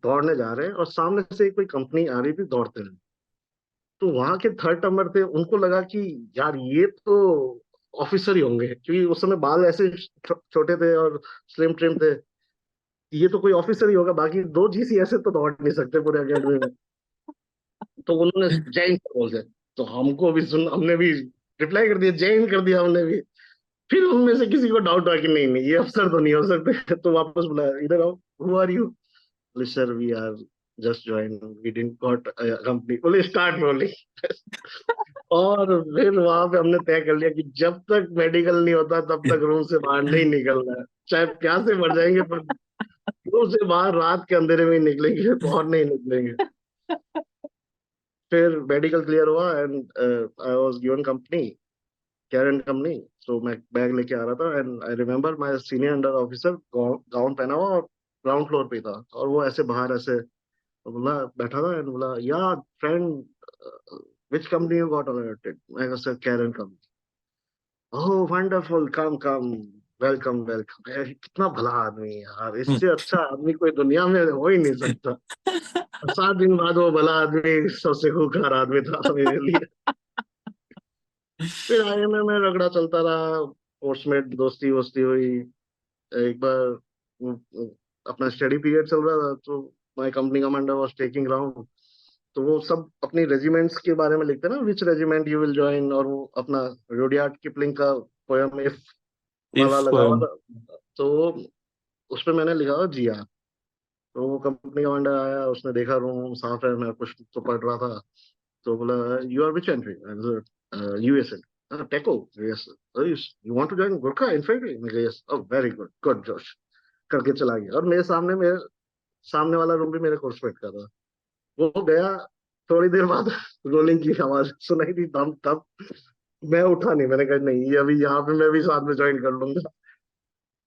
Speaker 3: दौड़ने जा रहे हैं, और सामने से कोई कंपनी आ रही थी दौड़ते हुए। तो वहां के थर्ड नंबर थे, उनको लगा कि यार ये तो ऑफिसर ही होंगे, क्योंकि उस समय बाल ऐसे छोटे थे और स्लिम ट्रिम थे। ये तो कोई ऑफिसर ही होगा, बाकी दो जीसी ऐसे तो दौड़ नहीं सकते पूरे अकेडमी में। तो उन्होंने जय हिंद बोल दिया। तो हमको भी सुन, हमने भी रिप्लाई कर दिया, जय हिंद कर दिया हमने भी। फिर उनमें से किसी को डाउट हुआ कि नहीं नहीं, ये अफसर तो नहीं हो सकते। तो वापस बुलाया, इधर आओ, हु आर यू? बोले sir we are just join, we didn't got company. बोले स्टार्ट रोलिंग। और फिर वहां पे हमने तय कर लिया कि जब तक मेडिकल नहीं होता तब तक रूम से बाहर नहीं निकलना है, चाहे प्यासे मर जाएंगे, पर रूम से बाहर रात के अंधेरे में ही निकलेंगे और नहीं निकलेंगे। फिर मेडिकल क्लियर हुआ, and I was given company, कैरन कंपनी। सो मैं बैग लेके आ रहा था, and I remember my senior under officer gown पहना हुआ और ग्राउंड फ्लोर पे था, और वो ऐसे बाहर ऐसे बोला, बैठा था, एंड बोला या friend which company you got alerted? मैं कहा सर कैरन कंपनी। ओह वंडरफुल, कम कम, वेलकम वेलकम। कितना भला आदमी है यार, इससे अच्छा आदमी कोई दुनिया में हो ही नहीं सकता। 7 दिन बाद वो भला आदमी सबसे खूंखार आदमी था मेरे लिए। फिर आईएमए में रगड़ा चलता रहा, कोर्समेट दोस्ती वोस्ती हुई। एक बार अपना स्टडी पीरियड चल रहा था, तो my company commander was taking round. तो वो सब अपनी रेजिमेंट्स के बारे में लिखते हैं ना, विच रेजिमेंट यू विल ज्वाइन, और वो अपना रुडयार्ड किपलिंग का पोयम इफ वाला
Speaker 1: If
Speaker 3: लगा हुआ था। तो उस पे मैंने लिखा हुआ GR। तो वो कंपनी कमांडर आया, उसने देखा रूम साफ है, मैं कुछ तो पढ़ रहा था। तो बोला you are which entry? USA. टेको, yes. You want to join Gorkha infantry? मैं yes. Oh very good, good जोश, करके चला गया। और मेरे सामने वाला रूम भी मेरे कोर्समेट का था। वो गया, थोड़ी देर बाद रोलिंग की आवाज सुनाई दी, तब तब मैं उठा नहीं, मैंने कहा नहीं, ये अभी यहाँ पे मैं भी साथ में ज्वाइन कर लूंगा।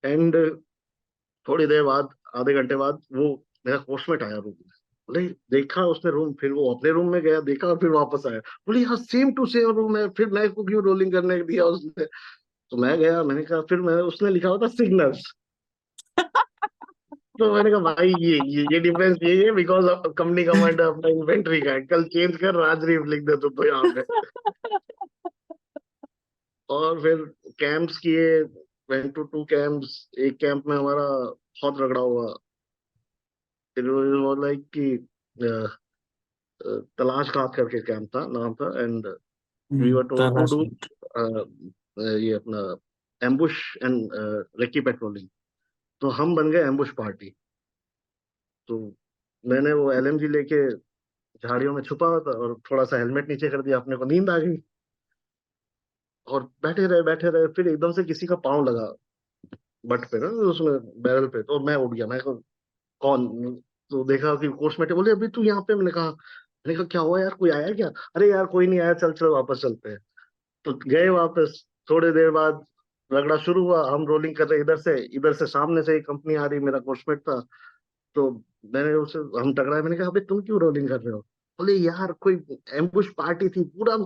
Speaker 3: एंड थोड़ी देर बाद, आधे घंटे बाद, वो मेरा कोर्समेट आया रूम में। बोले देखा उसने रूम, फिर वो अपने रूम में गया, देखा और फिर वापस आया। बोले यार सेम टू सेम रूम है, फिर मैं को क्यों रोलिंग करने दिया उसने? तो मैं गया, मैंने कहा, फिर मैं, उसने लिखा हुआ था सिग्नल्स। तो मैंने कहा भाई ये डिफरेंस यही है, बिकॉज कंपनी कमांडर अपना इन्वेंट्री का है, कल चेंज कर राजरीफ लिख दे तो यहाँ पे। और फिर कैंप्स किए, वेंट टू 2 कैंप्स। एक कैंप में हमारा बहुत रगड़ा हुआ। फिर वो लाइक कि तलाश खास करके कैंप था, नाम था, and we were told to
Speaker 1: तलाश
Speaker 3: डू
Speaker 1: में।
Speaker 3: ये अपना एम्बुश एंड रेकी पेट्रोलिंग। तो हम बन गए एम्बुश पार्टी। तो मैंने वो एलएमजी लेके झाड़ियों में छुपा हुआ था, और थोड़ा सा हेलमेट नीचे कर दिया, अपने को नींद आ गई, और बैठे रहे, फिर एकदम से किसी का पाँव लगा बट पे ना, उसमें बैरल पे, तो मैं उठ गया। मैं कहा, कौन? तो देखा कि कोर्समेट है। बोले अभी तू यहाँ पे? मैंने कहा क्या हुआ यार, कोई आया क्या? अरे यार कोई नहीं आया, चल चल वापस चलते हैं। तो गए वापस। थोड़ी देर बाद रगड़ा शुरू हुआ, हम रोलिंग कर रहे, इधर से सामने से एक कंपनी आ रही, मेरा कोर्समेट था। तो मैंने उसे, हम टकराए, मैंने कहा अबे तुम क्यों रोलिंग कर रहे हो? बोले यार कोई एम्बुश पार्टी थी, पूरा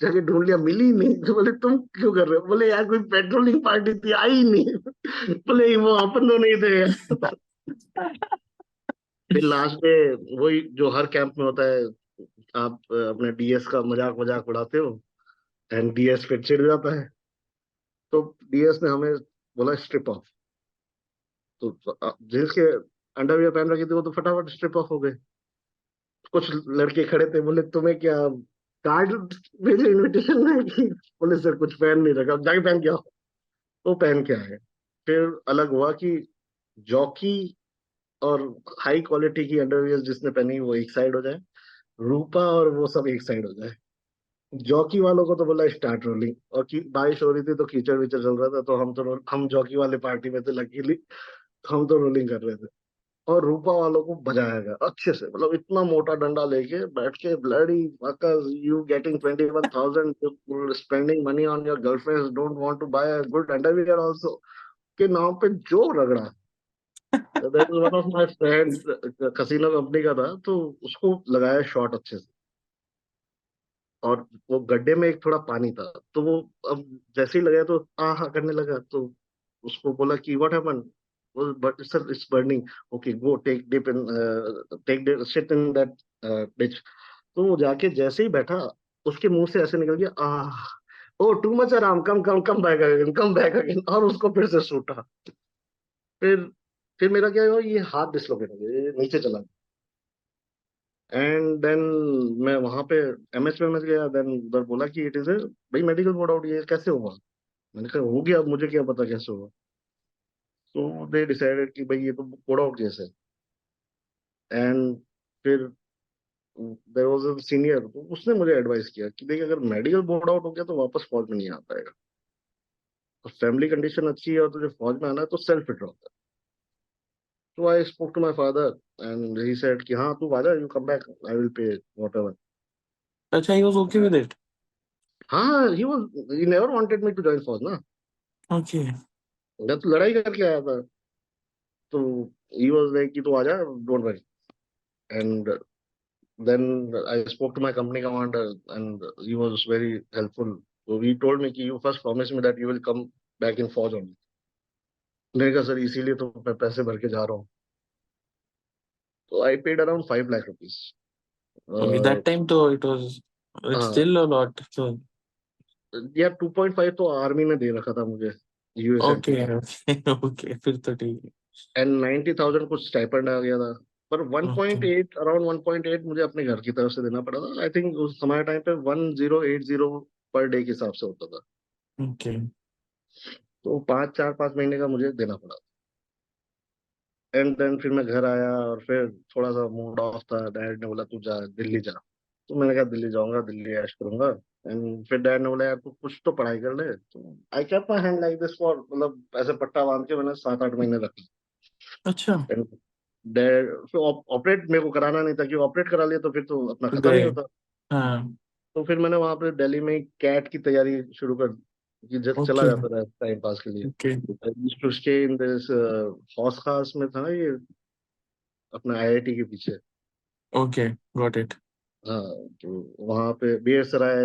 Speaker 3: जगह ढूंढ लिया, मिली नहीं। तो बोले तुम क्यों कर रहे हो? बोले यार कोई पेट्रोलिंग पार्टी थी, आई ही नहीं। बोले वो अपन तो नहीं थे। फिर लास्ट में वही जो हर कैंप में होता है, आप अपने डीएस का मजाक मजाक उड़ाते हो, एंड डीएस फिर चिढ़ जाता है। तो डीएस ने हमें बोला स्ट्रिप ऑफ। तो जींस के अंडरवियर पहन रखी थी, वो तो फटाफट स्ट्रिप ऑफ हो गए। कुछ लड़के खड़े थे, बोले तुम्हें क्या कार्ड भेजे इनविटेशन में कि? बोले सर कुछ पहन नहीं रखा, जाके पहन के आओ। तो पहन के आए। फिर अलग हुआ कि जॉकी और हाई क्वालिटी की अंडरवियर जिसने पहनी वो एक साइड हो जाए, रूपा और वो सब एक साइड हो जाए। जॉकी वालों को तो बोला स्टार्ट रोलिंग, और की बारिश हो रही थी तो कीचड़ विचड़ चल रहा था, तो हम जॉकी वाले पार्टी में थे लकीली। हम तो रोलिंग कर रहे थे। और रूपा वालों को बजाया गया अच्छे से, मतलब इतना मोटा डंडा लेके बैठ के, bloody you getting 21,000 spending money on your girlfriend, don't want to buy a good underwear also, के नाम पे जो रगड़ा। That is one of my friend, Cassino company का था, तो उसको लगाया शॉट अच्छे से। और वो गड्ढे में एक थोड़ा पानी था, तो वो अब जैसे ही लगाया तो हाँ करने लगा। तो उसको बोला कि what happen? But sir it's burning. Okay go take dip in, take sit in that ditch. तो वो जाके जैसे ही बैठा, उसके मुंह से ऐसे निकल गया, आह, ओ टू मच आराम, come come come back again, come back again, और उसको फिर से सूटा। फिर फिर मेरा क्या हुआ, ये हाथ डिसलोकेट हो गया, ये नीचे चला। एंड देन मैं वहां पे एमएच में गया, देन उधर बोला कि इट इज ए, भाई मेडिकल बोर्ड आउट, ये कैसे हुआ? मैंने कहा हो गया, अब मुझे क्या पता कैसे हुआ। तो दे डिसाइडेड कि भाई ये तो बोर्ड आउट केस है। एंड फिर देयर वाज अ सीनियर, तो उसने मुझे एडवाइस किया कि देख अगर मेडिकल बोर्ड आउट हो गया तो वापस फौज में नहीं आ पाएगा, तो फैमिली कंडीशन अच्छी है और तुझे फौज में आना है तो सेल्फ विड्रॉ कर। तो I spoke to my father and he said कि हाँ तू आ जा, you come back, I will pay whatever.
Speaker 1: अच्छा, he was okay with it.
Speaker 3: हाँ he never wanted me to join फौज ना,
Speaker 1: Okay.
Speaker 3: मैं तो लड़ाई करके आया था। तो ही वाज लाइक कि तू आ जा, don't worry. And then I spoke to my company commander and he was very helpful. So he told me कि you first promise me that you will come back in फौज only। मैंने कहा sir इसीलिए तो मैं पैसे भर के जा रहा हूँ। तो I paid around 5 lakh rupees.
Speaker 1: Okay, that time though it's
Speaker 3: हाँ
Speaker 1: still a lot. So
Speaker 3: यार 2.5 तो आर्मी ने दे रखा था मुझे, यूएसएमटी।
Speaker 1: okay, okay, okay, फिर तो ठीक है।
Speaker 3: एंड 90,000 कुछ स्टाइपेंड आ गया था। पर
Speaker 1: Okay,
Speaker 3: 1.8, अराउंड 1.8 मुझे अपने घर की तरफ से देना पड़ा था। आई थिंक उस समय टाइम पे 1080 पर डे के हिसाब से होता था।
Speaker 1: okay.
Speaker 3: तो 5 महीने का मुझे देना पड़ा। एंड देन फिर मैं घर आया, और फिर थोड़ा सा मूड ऑफ था, डैड ने बोला तू जा दिल्ली जा। तो मैंने कहा दिल्ली जाऊंगा, दिल्ली ऐश करूंगा। एंड फिर डैड ने बोला यार तू कुछ तो पढ़ाई कर ले। तो I kept my hand like this for, मतलब ऐसे पट्टा बांध के मैंने 7-8 महीने रखा।
Speaker 1: अच्छा,
Speaker 3: एंड डैड फिर ऑपरेट मेरे को कराना नहीं था, कि ऑपरेट करा लिया तो फिर तो अपना
Speaker 1: तो
Speaker 3: खत्म ही
Speaker 1: गए।
Speaker 3: होता।
Speaker 1: हाँ।
Speaker 3: तो फिर मैंने वहां पे दिल्ली में कैट की तैयारी शुरू कर कि जब चला
Speaker 1: Okay,
Speaker 3: जाता था टाइम पास के लिए।
Speaker 1: okay.
Speaker 3: To stay in this house खास में था ना ये, अपना आईआईटी के पीछे।
Speaker 1: Okay, got it.
Speaker 3: हाँ, तो वहां पे बेगूसराय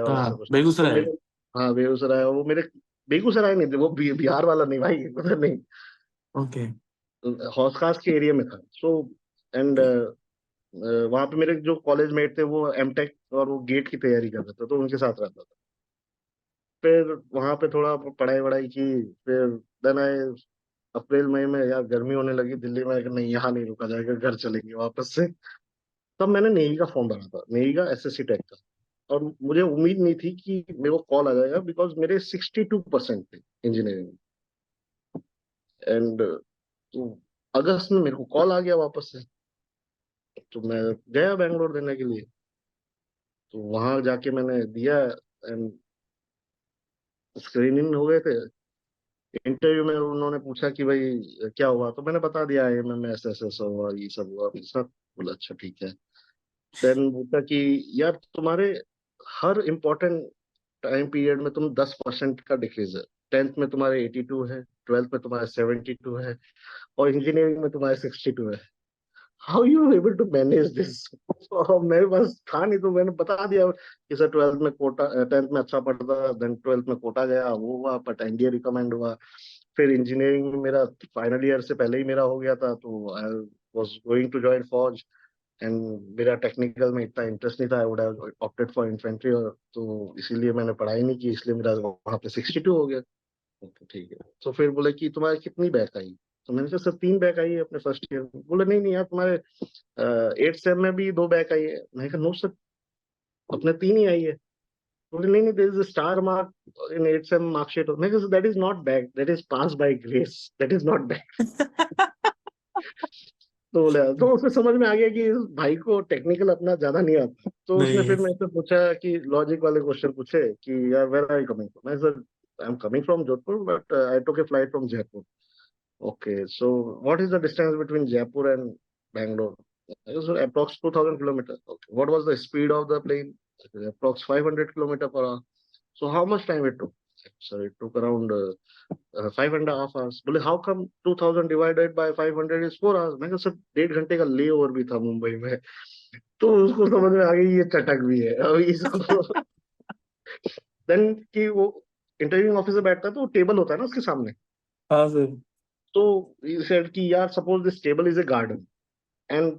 Speaker 3: और ऐसा
Speaker 1: हाँ,
Speaker 3: कुछ। तो
Speaker 1: बेगूसराय।
Speaker 3: मेरे, हाँ बेगूसराय, वो मेरे, बेगूसराय नहीं थे वो, बिहार वाला नहीं भाई, उधर नहीं,
Speaker 1: Okay.
Speaker 3: हौस खास के एरिया में था। सो एंड वहां पे मेरे जो कॉलेज मेट थे वो एमटेक और वो गेट की तैयारी कर रहे थे, तो उनके साथ रहता था। फिर वहां पे थोड़ा पढ़ाई वढ़ाई की। फिर देन आई, अप्रैल मई में यार गर्मी होने लगी दिल्ली में कि नहीं यहाँ नहीं रुका जाएगा, घर चलेंगे वापस से। तब मैंने नेवी का फॉर्म भरा था, नेवी का एसएससी टैग का। और मुझे उम्मीद नहीं थी कि मेरे को कॉल आ जाएगा, बिकॉज मेरे 62% थे इंजीनियरिंग में। एंड तो अगस्त में मेरे को कॉल आ गया वापस से। तो मैं गया बैंगलोर देने के लिए। तो वहां जाके मैंने दिया, एंड स्क्रीनिंग हो गए थे। इंटरव्यू में उन्होंने पूछा कि भाई क्या हुआ, तो मैंने बता दिया IIM में ऐसा ऐसा हुआ, ये सब हुआ मेरे साथ। बोला अच्छा ठीक है। देन पूछा कि यार तुम्हारे हर इम्पोर्टेंट टाइम पीरियड में तुम 10% का डिक्रीज है। 10th में तुम्हारे 82 है, 12th में तुम्हारे 72 है, और इंजीनियरिंग में तुम्हारे 62 है। How you able to manage this? मेरे पास था नहीं, तो मैंने बता दिया कि सर 12th में कोटा, 10th में अच्छा पढ़ता, देन 12th में कोटा गया, वो हुआ, बट एनडीए रिकमेंड हुआ। फिर इंजीनियरिंग में मेरा फाइनल ईयर से पहले ही मेरा हो गया था, तो I was going to join फौज। एंड मेरा टेक्निकल में इतना इंटरेस्ट नहीं था, I would have opted for infantry, और तो इसीलिए मैंने पढ़ाई नहीं की, इसलिए मेरा वहां पे 62 हो गया। ओके ठीक है। तो फिर बोले कि तुम्हारे कितनी बैक आई? तो मैंने कहा सर 3 बैक आई है अपने फर्स्ट ईयर में। बोले नहीं नहीं यार, तुम्हारे 8th सेम में भी 2 बैक आई है। मैंने कहा नो सर, अपने 3 ही आई है। बोले नहीं नहीं, there is a star mark in 8th same marksheet. मैंने कहा that is not back, that is pass by grace, that is not back. तो बोले, तो उसमें समझ में आ गया कि इस भाई को टेक्निकल अपना ज्यादा नहीं आता। तो उसने
Speaker 1: नहीं।
Speaker 3: फिर मेरे से पूछा कि लॉजिक वाले क्वेश्चन पूछे कि यार where are you coming from? मैं sir I am coming from Jodhpur, but I took a flight from Jaipur. Okay, so what is the distance between Jaipur and Bangalore? It was approx 2000 kilometers. Okay. What was the speed of the plane? Approx 500 kilometer per hour. So how much time it took? So it took around 5.5 hours. बोले how come 2000 divided by 500 is 4 hours? मैं कहा sir 1.5 घंटे का ले over भी था मुंबई में। तो उसको समझ में आ गई ये चटक भी है अभी इसको। देन कि वो इंटरव्यूइंग ऑफिसर बैठता है, तो टेबल होता है ना उसके सामने।
Speaker 1: हाँ सर।
Speaker 3: तो he said कि यार suppose this table is a garden, and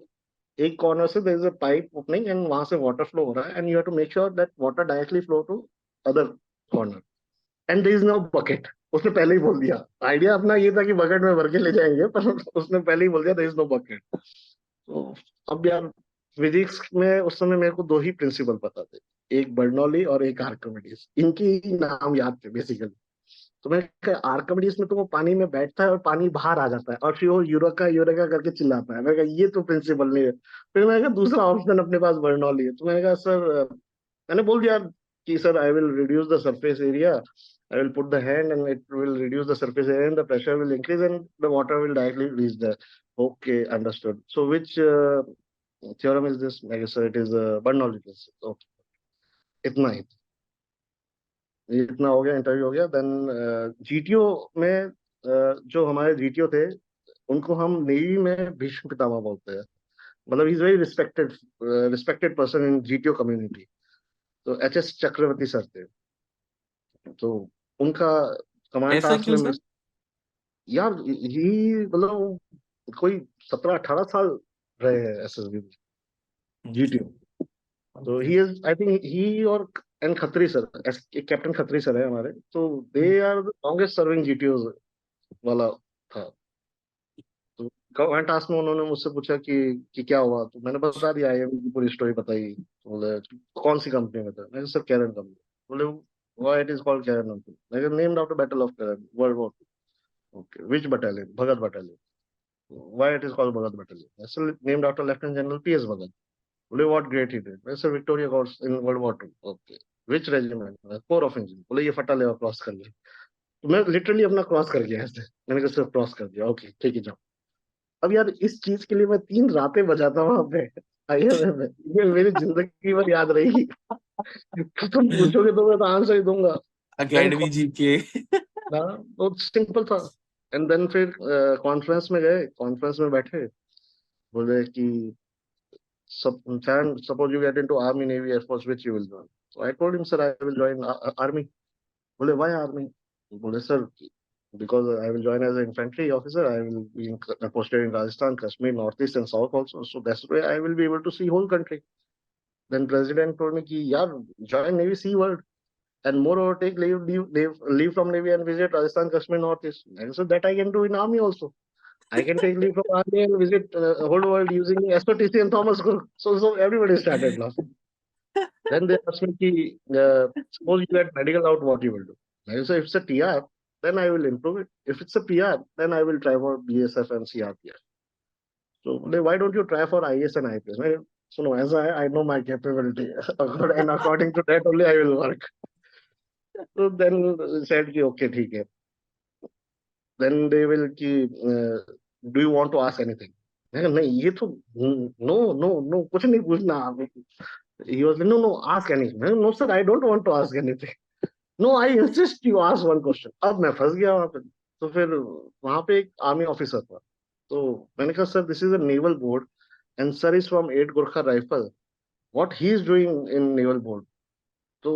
Speaker 3: एक कॉर्नर से there is a pipe opening, and वहां से वाटर फ्लो हो रहा है, and you have to make sure that water directly flow to other corner, and there is no bucket. उसने पहले ही बोल दिया। आइडिया अपना ये था कि बकेट में भर के ले जाएंगे, पर उसने पहले ही बोल दिया देयर इज नो बकेट। तो अब यार फिजिक्स में उस समय मेरे को 2 ही प्रिंसिपल पता थे, एक बर्नौली और एक आर्किमिडीज। इनके ही नाम याद थे बेसिकली। तो मैं आर्किमिडीज में तो वो पानी में बैठता है और पानी बाहर आ जाता है, और फिर वो यूरेका यूरेका करके चिल्लाता है। मैंने कहा ये तो प्रिंसिपल नहीं है। फिर मैंने कहा दूसरा ऑप्शन अपने पास बर्नौली है। तो मैंने कहा सर, मैंने बोल दिया कि sir I will reduce the surface area, I will put the hand and it will reduce the surface area and the pressure will increase and the water will directly reach the. Okay understood, so which theorem is this? मैं sir it is Bernoulli principle. Okay, इतना ही, ये इतना हो गया, interview हो गया। Then GTO में जो हमारे जीटीओ थे, उनको हम नेवी में भीष्म पितामह बोलते हैं। मतलब is very respected person in GTO community. तो HS चक्रवर्ती सर थे। तो उनका कमांड
Speaker 1: ऐसा
Speaker 3: टास्क
Speaker 1: क्यों
Speaker 3: में
Speaker 1: सर?
Speaker 3: यार ही मतलब कोई 17-18 साल रहे हैं SSB में, जीटीओ। तो
Speaker 1: Okay.
Speaker 3: He is, I think he और N Khatri sir, captain Khatri sir है हमारे, तो they are the longest serving GTO वाला था। तो कमांड टास्क में उन्होंने मुझसे पूछा कि क्या हुआ, तो मैंने बता दिया, IIM की पूरी स्टोरी बताई। तो बोले कौन सी कंपनी में था? मैंने कहा, सर कैरन कंपनी। बोले why it is called Keren company? मैंने कहा named after battle of Keren, world war. Okay, which battalion? Bhagat battalion. Why it is called Bhagat battalion? Sir named after lieutenant general PS Bhagat. बोले what great he did? मैं sir Victoria corps in world war 2। Okay, which regiment? Corps of engineer. बोले ये फटा लेवा cross कर लिया। तो मैं लिटरली अपना क्रॉस कर गया ऐसे। मैंने कहा सर क्रॉस कर दिया, ओके ठीक है जाओ। अब यार इस चीज के लिए मैं 3 रातें बजाता वहां पे IIM में, ये मेरी जिंदगी भर याद रहेगी। तुम पूछोगे तो मैं तो आंसर ही दूंगा। देन
Speaker 1: अकेडमी जीत के।
Speaker 3: बहुत सिंपल था। एंड देन फिर कॉन्फ्रेंस में गए, कॉन्फ्रेंस में बैठे, बोले कि suppose you get into army, navy, air force, which you will join? So I told him, sir, I will join army. Bole, why army? Bole, sir, because I will join as an infantry officer. I will be posted in Rajasthan, Kashmir, Northeast and South also. So that's why I will be able to see whole country. Then president told me, ki, yaar, join Navy, see world. And moreover, take leave from Navy and visit Rajasthan, Kashmir, Northeast. And so that I can do in army also. I can take leave from army and visit whole world using SOTC and Thomas Cook. So everybody started laughing. Then they asked me, ki, suppose you get medical out, what you will do? I said, if it's a TR, then I will improve it. If it's a PR, then I will try for BSF and CRPF. So why don't you try for IAS and IPS? So no, as I know my capability, and according to that only I will work. So then said, ki, okay, theek hai. Then they will, ki, do you want to ask anything? नहीं ये तो no कुछ नहीं पूछना. He was like, no, ask anything. No sir, I don't want to ask anything. No, I insist you ask one question. अब मैं फंस गया वहां पे. तो फिर वहां पे एक आर्मी ऑफिसर था. तो मैंने कहा sir this is a naval board and sir is from 8 Gurkha rifle. What he is doing in naval board? So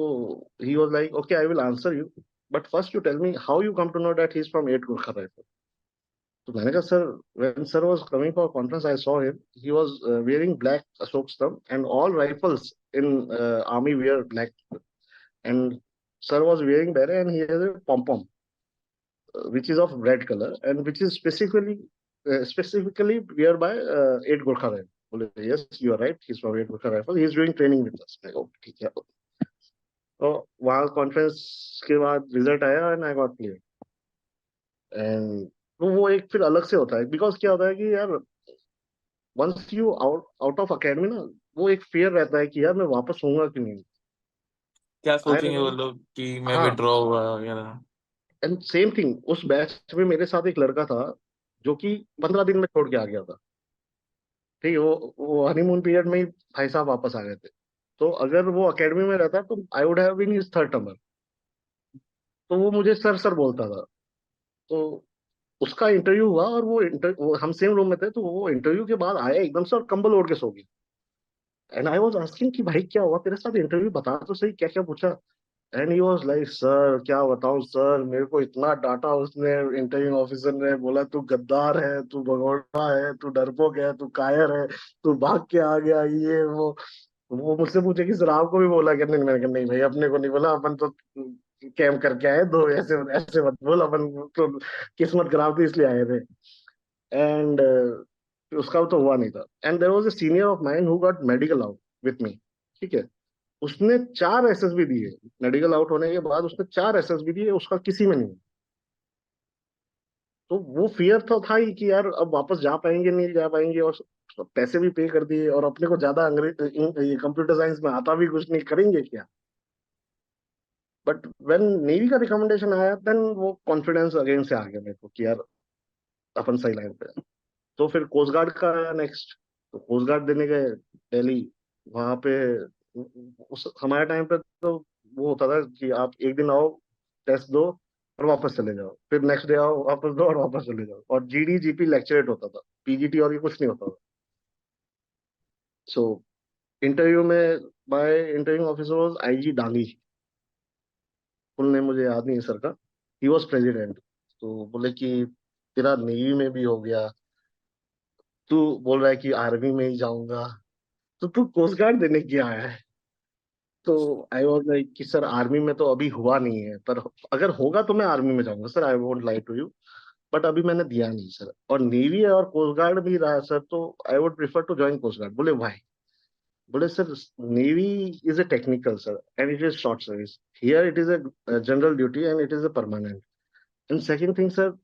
Speaker 3: he was like, okay, I will answer you, but first you tell me how you come to know that he's from 8 Gurkha rifle. So मैंने कहा sir, when sir was coming for a conference, I saw him. He was wearing black Ashok stump, and all rifles in army wear black. And sir was wearing beret, and he has a pom pom, which is of red color, and which is specifically wear by 8 Gurkha rifle. बोले, yes, you are right. He's from 8 Gurkha rifle. He is doing training with us. मैं कहा, "Okay, ठीक है." तो वहाँ conference के बाद result आया and I got clear. And वो एक फिर अलग से होता है, बिकॉज क्या होता है कि यार once you out of academy ना, वो एक फियर रहता है कि यार मैं वापस होऊंगा कि नहीं.
Speaker 1: क्या
Speaker 3: आई
Speaker 1: सोचेंगे वो
Speaker 3: रिमेम्बर.
Speaker 1: लोग कि मैं
Speaker 3: हाँ,
Speaker 1: विड्रॉ हुआ वगैरह.
Speaker 3: एंड सेम थिंग उस बैच में मेरे साथ एक लड़का था जो कि 15 दिन में छोड़ के आ गया था. ठीक है, वो हनीमून पीरियड में ही भाई साहब वापस आ गए थे. तो अगर वो अकेडमी में रहता तो I would have been his third termer. तो वो मुझे सर सर बोलता था. तो उसका इंटरव्यू हुआ और वो हम सेम रूम में थे. तो वो इंटरव्यू के बाद आया एकदम से और कंबल ओढ़ के सो गया. एंड आई वाज आस्किंग कि भाई क्या हुआ तेरे साथ, इंटरव्यू बता तो सही, क्या क्या पूछा. And he was like sir क्या बताऊं सर, मेरे को इतना डांटा उसने, इंटरव्यू ऑफिसर ने बोला तू गद्दार है, तू भगोड़ा है, तू डरपोक है, तू कायर है, तू भाग के आ गया, ये वो मुझसे पूछे कि सर आपको भी बोला क्या. नहीं, मैंने कहा नहीं भाई, अपने को नहीं बोला, अपन तो कैंप करके आए दो, ऐसे ऐसे मत बोल, अपन तो किस्मत खराब थी इसलिए आए थे. एंड उसका तो हुआ नहीं था. And there was a senior of mine who got medical out with me. ठीक है, उसने 4 SSB दिए. मेडिकल आउट होने के बाद उसने 4 SSB दिए, उसका किसी में नहीं. तो वो फियर तो था ही कि यार अब वापस जा पाएंगे नहीं जा पाएंगे, और पैसे भी पे कर दिए, और अपने को ज्यादा ये कंप्यूटर साइंस में आता भी कुछ नहीं, करेंगे क्या. बट व्हेन नेवी का रिकमेंडेशन आया देन वो कॉन्फिडेंस अगेन से आ गया मेरे को कि यार अपन सही लाइन पे हैं. तो फिर कोस्ट गार्ड का आया नेक्स्ट. तो कोस्ट गार्ड देने गए दिल्ली. वहां पे उस हमारे टाइम पे तो वो होता था कि आप एक दिन आओ, टेस्ट दो और वापस चले जाओ, फिर नेक्स्ट डे आओ वापस दो और वापस चले जाओ, और जीडी जीपी लेक्चरेट होता था, पीजीटी और ये कुछ नहीं होता था. सो इंटरव्यू में by interview officer was IG Dangi. Full name मुझे याद नहीं है सर का. He was president. तो बोले कि तेरा नेवी में भी हो गया, तू बोल रहा है कि आर्मी में ही जाऊंगा, तो तू कोस्ट गार्ड देने क्या आया है. तो आई वाज लाइक कि सर आर्मी में तो अभी हुआ नहीं है, पर अगर होगा तो मैं आर्मी में जाऊंगा sir, I won't lie to you, but अभी मैंने दिया नहीं सर. और नेवी और कोस्ट गार्ड भी रहा सर, तो I would prefer to join coast guard. बोले भाई, बोले sir navy is a technical sir and it is short service, here it is a general duty and it is a permanent. And second thing sir,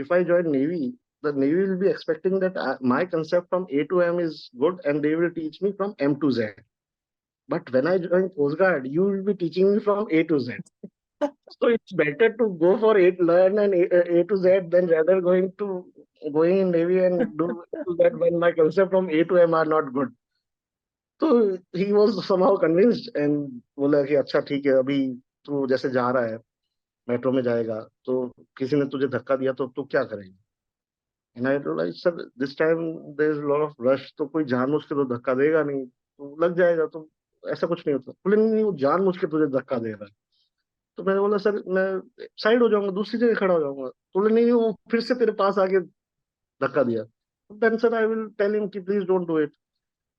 Speaker 3: if I join Navy, the Navy will be expecting that my concept from A to M is good and they will teach me from M to Z. But when I join Coast Guard, you will be teaching me from A to Z. So it's better to go for learn and A to Z than rather going in Navy and do that when my concept from A to M are not good. So he was somehow convinced and बोला कि अच्छा ठीक है, अभी तू जैसे जा रहा है मेट्रो में जाएगा, तो किसी ने तुझे धक्का दिया तो तू क्या करेगा. And I realized, sir, this time there is a lot of rush, तो कोई जानबूझ के तो धक्का देगा नहीं, तो लग जाएगा, तो ऐसा कुछ नहीं होता। बोले नहीं नहीं, वो जानबूझ के तुझे धक्का दे रहा है। तो मैंने बोला सर मैं साइड हो जाऊंगा, दूसरी जगह खड़ा हो जाऊंगा। तो बोले नहीं नहीं, वो फिर से तेरे पास आके धक्का दिया। Then sir I will tell him कि प्लीज डोंट डू इट।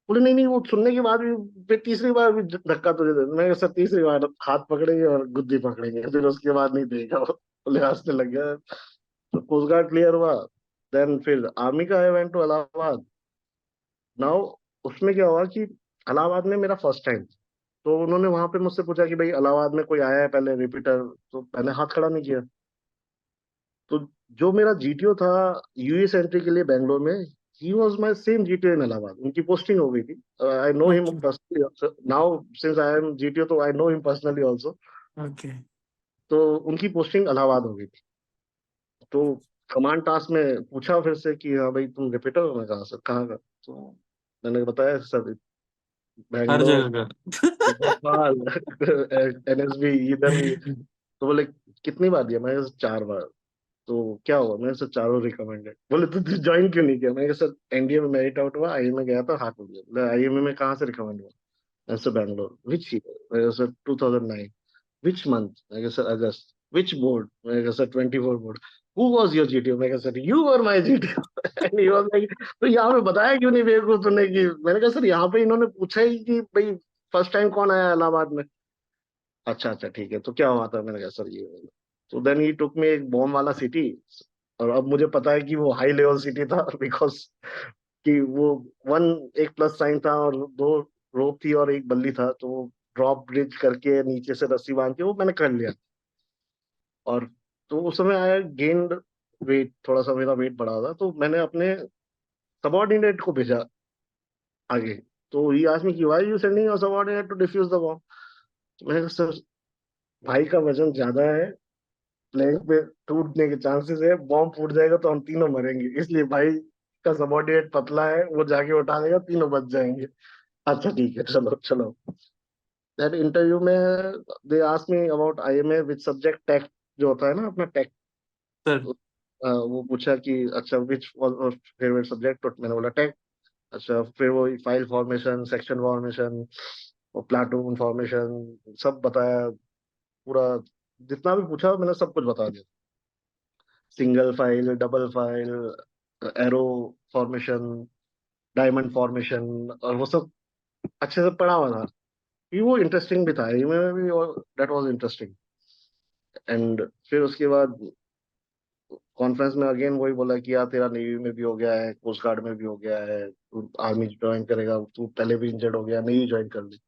Speaker 3: बोले नहीं नहीं, वो सुनने के बाद भी फिर तीसरी बार भी धक्का तुझे दे। मैं कहा, सर तीसरी बार हाथ पकड़ेंगे और गुद्दी पकड़ेंगे, फिर उसके बाद नहीं देगा वो। बोले हंसने लग गया। तो कोस्ट गार्ड क्लियर हुआ। देन फिर आर्मी का I went to Allahabad. Now उसमें क्या हुआ कि इलाहाबाद में मेरा फर्स्ट टाइम। तो उन्होंने वहां पे मुझसे पूछा कि भाई इलाहाबाद में कोई आया है पहले रिपीटर? तो मैंने हाथ खड़ा नहीं किया। तो जो मेरा जीटीओ था यूएस एंट्री के लिए बैंगलोर में, he was my same GTO in Allahabad. उनकी पोस्टिंग हो गई थी। I know him
Speaker 1: Okay.
Speaker 3: Personally now, since I am GTO, तो I know him personally also.
Speaker 1: Okay.
Speaker 3: तो उनकी पोस्टिंग इलाहाबाद हो गई थी। तो कमांड टास्क में पूछा फिर से कि हाँ भाई तुम रिपीटर हो? मैं कहा सर कहाँ का? तो मैंने बताया सर
Speaker 1: हर
Speaker 3: बैंगलोर,
Speaker 1: जगह का।
Speaker 3: भोपाल, एनएसबी, इधर भी। तो बोले कितनी बार दिया? मैं 4 बार। तो क्या हुआ? मैंने सर चारों रिकमेंडेड। बोले तो ज्वाइन क्यों नहीं किया? मैंने कहा सर एनडीए में मेरिट आउट हुआ, आईएमए में गया था, हाथ हो गया। बोले आईएमए में कहाँ से रिकमेंड हुआ? मैंने सर बैंगलोर। Which year? मैंने कहा सर 2009। Which month? मैंने कहा सर अगस्त। विच बोर्ड? मैंने कहा sir 24 board. Who was your GTO? मैंने कहा sir you were my GTO. And he was like, तो यहाँ पे बताया क्यों नहीं मेरे को तूने? कि मैंने कहा सर यहाँ पे इन्होंने पूछा ही कि भाई फर्स्ट टाइम कौन आया इलाहाबाद में। अच्छा अच्छा ठीक है, तो क्या हुआ था? मैंने कहा सर ये हुआ। तो देन ही टुक मी एक बॉम्ब वाला सिटी। और अब मुझे पता है कि वो हाई लेवल सिटी था, बिकॉज कि वो वन एक प्लस साइन था और दो रोप थी और एक बल्ली था। तो वो ड्रॉप ब्रिज करके नीचे से रस्सी बांध के वो मैंने कर लिया। और तो उस समय आया गेंद वेट, थोड़ा सा मेरा वेट बढ़ा था, तो मैंने अपने सबॉर्डिनेट को भेजा आगे। तो ही आस्क्ड मी कि why you sending your subordinate to defuse the bomb? तो मैंने कहा सर भाई का वजन ज्यादा है, प्लेन पे टूटने के चांसेस है, बॉम्ब फूट जाएगा तो हम तीनों मरेंगे, इसलिए भाई का सबॉर्डिनेट पतला है, वो जाके उठा लेगा, तीनों बच जाएंगे। अच्छा ठीक है, चलो चलो। दैट इंटरव्यू में they ask me about IMA with subject take, जो होता है ना अपना टेक।
Speaker 1: सर।
Speaker 3: वो पूछा कि अच्छा विच वाज फेवरेट सब्जेक्ट, तो मैंने बोला टेक। अच्छा फिर वो फाइल फॉर्मेशन, सेक्शन फॉर्मेशन और प्लाटून फॉर्मेशन सब बताया। पूरा जितना भी पूछा मैंने सब कुछ बता दिया। Single file, double file, arrow formation, diamond formation, और वो सब अच्छे से पढ़ा हुआ था। कि वो इंटरेस्टिंग भी था, ईमेल में भी, और दैट वाज इंटरेस्टिंग। एंड फिर उसके बाद कॉन्फ्रेंस में अगेन वही बोला कि यार तेरा नेवी में भी हो गया है, कोस्ट गार्ड में भी हो गया है, तू आर्मी ज्वाइन करेगा, तू पहले भी इंजर्ड हो गया, नेवी ज्वाइन कर ली।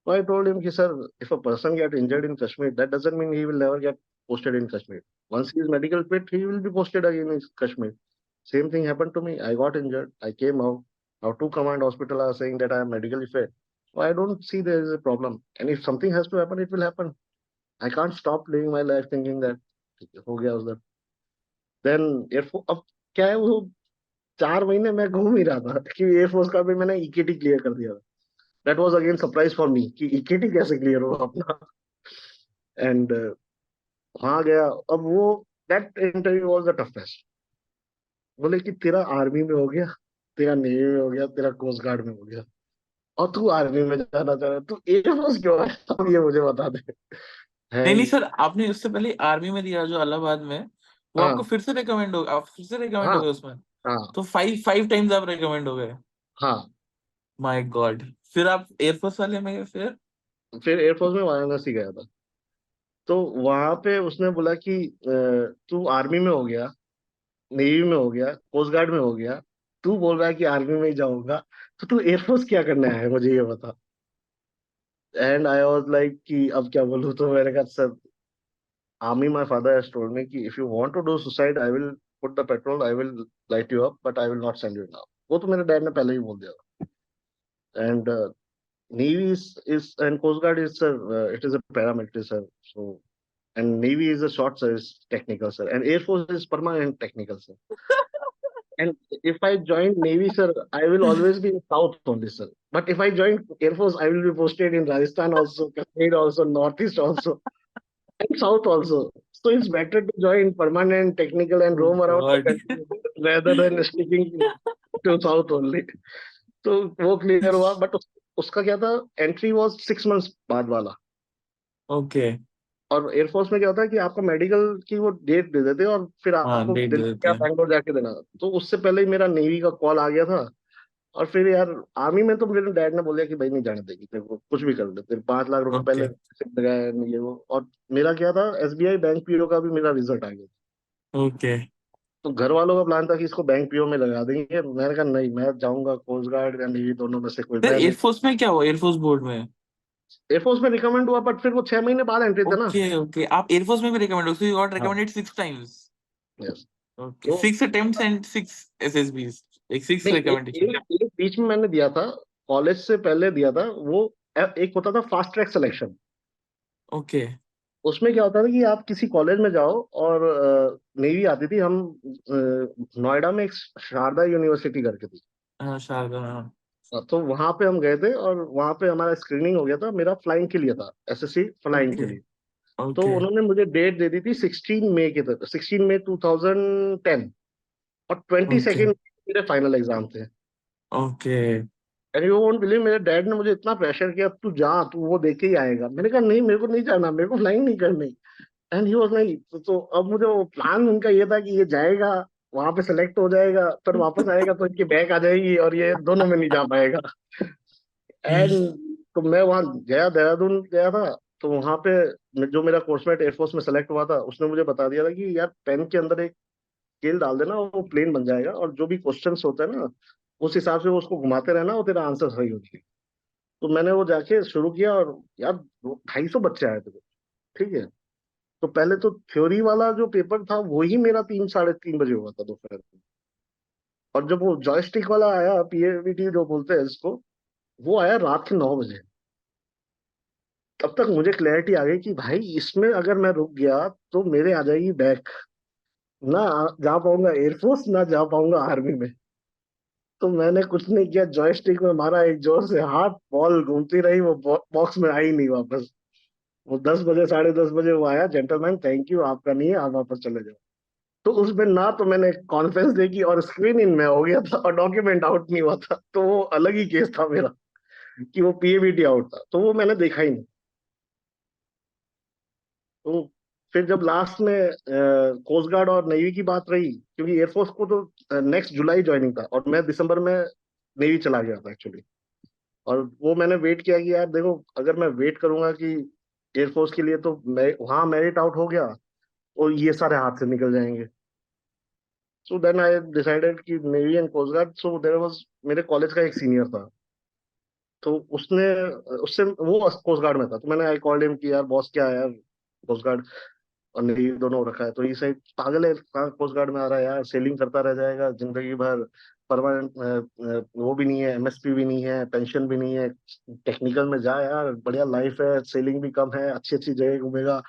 Speaker 3: So I told him, sir, if a person get injured in Kashmir, that doesn't mean he will never get posted in Kashmir. Once he is medical fit, he will be posted again in Kashmir. Same thing happened to me. I got injured. I came out. Now two command hospital are saying that I am medically fit. So I don't see there is a problem. And if something has to happen, it will happen. I can't stop living my life thinking that हो गया उधर। Then air force, अब क्या है, वो 4 महीने मैं घूम ही रहा था कि एयरफोर्स का भी मैंने ईकेटी क्लियर कर दिया था। That was again surprise for me कि ईकेटी कैसे क्लियर हुआ अपना। एंड वहां गया। अब वो that interview was the toughest. बोले कि तेरा आर्मी में हो गया, तेरा नेवी में हो गया, तेरा कोस्ट गार्ड में हो गया, और तू आर्मी में जाना चाह रहा है, तू एयरफोर्स क्यों है? अब ये मुझे बता दे। है
Speaker 1: नहीं नहीं
Speaker 3: ही।
Speaker 1: सर, आपने उससे पहले आर्मी में दिया जो इलाहाबाद में, वो आपको
Speaker 3: हाँ
Speaker 1: फिर से रिकमेंड हो, आप फिर से रिकमेंड
Speaker 3: हाँ
Speaker 1: हो गए उसमें।
Speaker 3: हाँ
Speaker 1: तो फाइव फाइव टाइम्स आप रिकमेंड हो गए।
Speaker 3: हाँ।
Speaker 1: My God. फिर आप एयरफोर्स वाले में गए फिर?
Speaker 3: फिर एयरफोर्स में वाराणसी गया था। तो वहां पे उसने बोला कि तू आर्मी में हो गया, नेवी में हो गया, कोस्ट गार्ड में हो गया, तू बोल रहा है कि आर्मी में ही जाऊंगा, तो तू एयरफोर्स क्या करना है, मुझे ये बता। एंड आई वाज लाइक कि अब क्या बोलूं? तो मैंने कहा sir army, my father has told me कि if you want to do suicide I will put the petrol, I will light you up, but I will not send you now. वो तो मेरे डैड ने पहले ही बोल दिया। And navy is and coast guard is it is a paramilitary, sir. So and navy is a short service technical, sir, and air force is permanent technical, sir. And if I join navy, sir, I will always be in south only, sir. But if I join air force, I will be posted in Rajasthan also, Kashmir also, northeast also. and south also. So it's better to join permanent technical and
Speaker 1: Oh
Speaker 3: roam around the
Speaker 1: God.
Speaker 3: country rather than sticking to south only. तो वो clear हुआ, but उसका क्या था, entry was 6 months बाद वाला।
Speaker 1: Okay.
Speaker 3: और air force में क्या होता है कि आपका मेडिकल की वो डेट दे देते हैं और फिर
Speaker 1: हाँ,
Speaker 3: आपको
Speaker 1: डेट दे
Speaker 3: दिल्ली
Speaker 1: देते
Speaker 3: या
Speaker 1: हैं।
Speaker 3: बैंगलोर जाके देना। तो उससे पहले ही मेरा नेवी का कॉल आ गया था। और फिर यार आर्मी में तो मेरे डैड ने बोला कि भाई नहीं जाने देगी तेरे को, कुछ भी कर ले, तेरे 5 लाख रुपए पहले
Speaker 1: Okay.
Speaker 3: से लगाया नहीं ये वो। और मेरा क्या था, एसबीआई बैंक पीओ का भी मेरा रिजल्ट आ गया।
Speaker 1: Okay.
Speaker 3: तो घर वालों का प्लान था कि इसको बैंक पीओ में लगा देंगे। मैंने कहा नहीं, मैं जाऊंगा कोस्ट गार्ड या नेवी, दोनों में से कोई,
Speaker 1: फिर
Speaker 3: मैं नहीं।
Speaker 1: एयरफोर्स में क्या हुआ, एयरफोर्स बोर्ड में?
Speaker 3: एयरफोर्स में रिकमेंड हुआ, बट फिर वो 6 महीने बाद एंट्री थे ना।
Speaker 1: ओके ओके, आप एयरफोर्स में भी रिकमेंड हो, सो यू गॉट
Speaker 3: हाँ,
Speaker 1: रिकमेंडेड 6 times?
Speaker 3: यस।
Speaker 1: ओके,
Speaker 3: तो
Speaker 1: 6 attempts and 6 SSBs, like 6
Speaker 3: नहीं,
Speaker 1: recommendation.
Speaker 3: एक बीच में मैंने दिया था, कॉलेज से पहले दिया था वो। एक होता था फास्ट ट्रैक सिलेक्शन।
Speaker 1: ओके।
Speaker 3: उसमें क्या होता था कि आप किसी कॉलेज में जाओ, और नेवी आती थी। हम नोएडा में एक शारदा यूनिवर्सिटी करके थी।
Speaker 1: हाँ, शारदा, हाँ।
Speaker 3: तो वहां पे हम गए थे और वहां पे हमारा स्क्रीनिंग हो गया था, मेरा फ्लाइंग के लिए था, एसएससी फ्लाइंग के
Speaker 1: ओके
Speaker 3: लिए। तो
Speaker 1: ओके
Speaker 3: उन्होंने मुझे डेट दे दी थी 16 मई के तक, 16 मई 2010। और ट्वेंटी
Speaker 1: ओके
Speaker 3: सेकेंड मेरे फाइनल एग्जाम थे।
Speaker 1: Okay.
Speaker 3: And you won't believe, मेरे डैड ने मुझे इतना प्रेशर किया, तू जा, तू वो देखे ही आएगा। मैंने कहा नहीं, मेरे को नहीं जाना, मेरे को फ्लाइंग नहीं करनी। एंड ही वाज लाइक, तो अब मुझे वो प्लान उनका ये था कि ये जाएगा, वहां पे सेलेक्ट हो जाएगा, फिर वापस आएगा तो इनकी बैक आ जाएगी और ये दोनों में नहीं जा पाएगा। एंड तो मैं वहां गया, देहरादून गया था। तो वहां पे जो मेरा कोर्समेट एयरफोर्स में सेलेक्ट हुआ था, उसने मुझे बता दिया था कि यार पेन के अंदर एक स्केल डाल देना, वो प्लेन बन जाएगा, और जो भी क्वेश्चंस होता है ना, उस हिसाब से वो उसको घुमाते रहना, वो तेरा आंसर सही हो जाएगा। तो मैंने वो जाके शुरू किया, और यार 250 बच्चे आए थे। ठीक है। तो पहले तो थ्योरी वाला जो पेपर था वही मेरा 3 साढ़े 3 बजे हुआ था दोपहर में। और जब वो जॉयस्टिक वाला आया, पीएवीटी जो बोलते हैं इसको, वो आया रात के 9 बजे। तब तक मुझे क्लैरिटी आ गई कि भाई इसमें अगर मैं रुक गया तो मेरे आ जाएगी बैक, ना जा पाऊंगा एयरफोर्स, ना जा पाऊंगा आर्मी में। तो मैंने कुछ नहीं किया, जॉयस्टिक में मारा एक जोर से हाथ, बॉल घूमती रही, वो बॉक्स में आई नहीं वापस। वो 10 बजे, साढ़े 10 बजे वो आया, जेंटलमैन थैंक यू, आपका नहीं है, आप वापस चले जाओ। तो उसमें ना तो मैंने कॉन्फ्रेंस देखी, और स्क्रीन इन में हो गया था, और डॉक्यूमेंट आउट नहीं हुआ था। तो वो अलग ही केस था मेरा, कि वो पीएबीटी आउट था, तो वो मैंने देखा ही नहीं। तो फिर जब लास्ट में कोस्ट गार्ड और नेवी की बात रही, क्योंकि एयरफोर्स को तो नेक्स्ट जुलाई ज्वाइनिंग था, और मैं दिसंबर में नेवी चला गया था एक्चुअली। और वो मैंने वेट किया कि यार देखो, अगर मैं वेट करूंगा कि एयरफोर्स के लिए, तो मैं वहां मेरिट आउट हो गया और ये सारे हाथ से निकल जाएंगे। सो देन आई डिसाइडेड कि navy and coast guard. So there was, मेरे कॉलेज का एक सीनियर था, तो उसने, उससे वो कोस्ट गार्ड में था, तो मैंने आई कॉल्ड हिम कि यार बॉस क्या है यार, कोस्ट गार्ड और नेवी दोनों रखा है, तो ये सही पागल है, कहाँ कोस्ट गार्ड में आ रहा है यार, सेलिंग करता रह जाएगा जिंदगी भर, परमानेंट वो भी नहीं है, एमएसपी भी नहीं है, पेंशन भी नहीं है, टेक्निकल में जा यार, बढ़िया लाइफ है, सेलिंग भी कम है, अच्छी अच्छी जगह घूमेगा,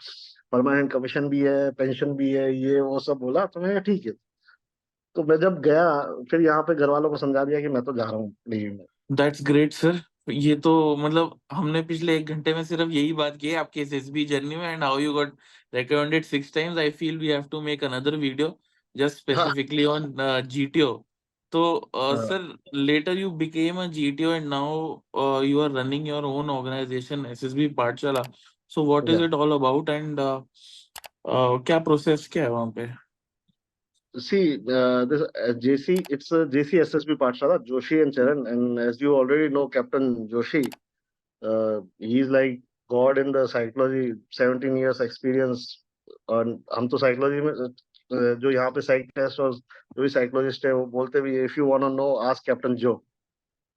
Speaker 3: परमानेंट कमीशन भी है, पेंशन भी है, ये वो सब बोला। तो मैं ठीक है। तो मैं जब गया, फिर यहाँ पे घर वालों को समझा दिया कि मैं तो जा रहा हूँ नेवी में।
Speaker 1: That's great sir. ये तो मतलब हमने पिछले 1 घंटे में सिर्फ यही बात की है आपकी एसएसबी जर्नी में, and how you got recommended 6 times. I feel we have to make another video just
Speaker 3: हाँ,
Speaker 1: specifically on GTO. So,
Speaker 3: हाँ,
Speaker 1: sir, later you became a GTO and now you are running your own organization, SSB Pathshala. So, what is
Speaker 3: yeah.
Speaker 1: it all about, and क्या process क्या है वहाँ पे?
Speaker 3: See, this JC, it's a JC SSB Pathshala, Joshi and Charan, and as you already know, Captain Joshi, he's like God in the psychology, 17 years experience। और हम तो psychology में जो यहाँ पे साइक टेस्ट और जो भी साइकोलॉजिस्ट है वो बोलते भी, if you want to know ask captain Joe.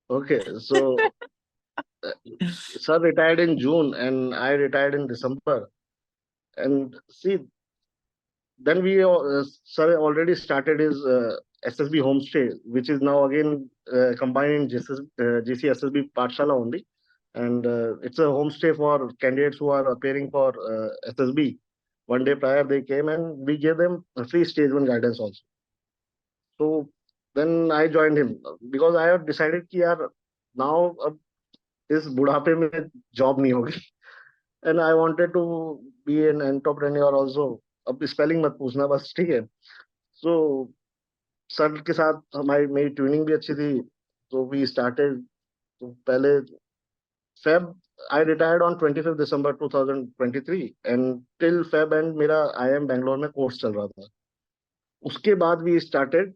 Speaker 3: Okay, so sir retired in June and I retired in December. And see, then sir already started his SSB homestay, which is now again combined in JC SSB Pathshala only. And it's a homestay for candidates who are appearing for SSB. One day prior, they came and we gave them a free stage one guidance also. So then I joined him because I have decided कि यार now अब इस बुढ़ापे में job नहीं होगी। and I wanted to be an entrepreneur also. अब spelling मत पूछना बस, ठीक है। So सर के साथ हमारी मेरी ट्यूनिंग भी अच्छी थी, तो वी स्टार्टेड। तो पहले feb I retired on 25 December 2023 and till feb and मेरा IIM बैंगलोर में कोर्स चल रहा था। उसके बाद वी स्टार्टेड,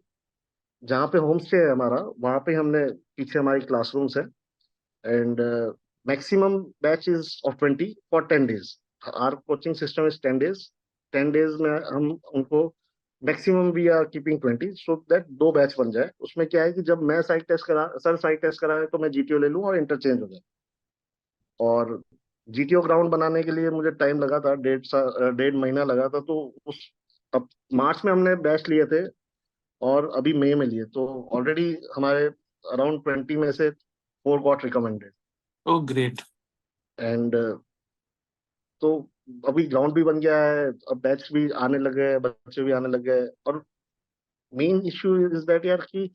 Speaker 3: जहाँ पे होम स्टे है हमारा, वहाँ पे हमने, पीछे हमारी क्लासरूम्स है, and maximum batch is of 20 for 10 days। Our coaching system is 10 days। 10 days में हम उनको maximum we are keeping 20, so that 2 batch बन जाए। उसमें क्या है कि जब मैं साइट टेस्ट करा, सर साइट टेस्ट कराए, तो मैं GTO ले लूँ और इंटरचेंज हो जाए। और GTO ग्राउंड बनाने के लिए मुझे टाइम लगा था, 1.5 महीना लगा था। तो उस, अब मार्च में हमने बैच लिए थे और अभी मई में लिए, तो ऑलरेडी हमारे अराउंड 20 में से 4 got recommended.
Speaker 1: Oh, great.
Speaker 3: And तो अभी ग्राउंड भी बन गया है, अब बैच भी आने लगे हैं, बच्चे भी आने लगे हैं। और मेन इश्यू इज दैट यार कि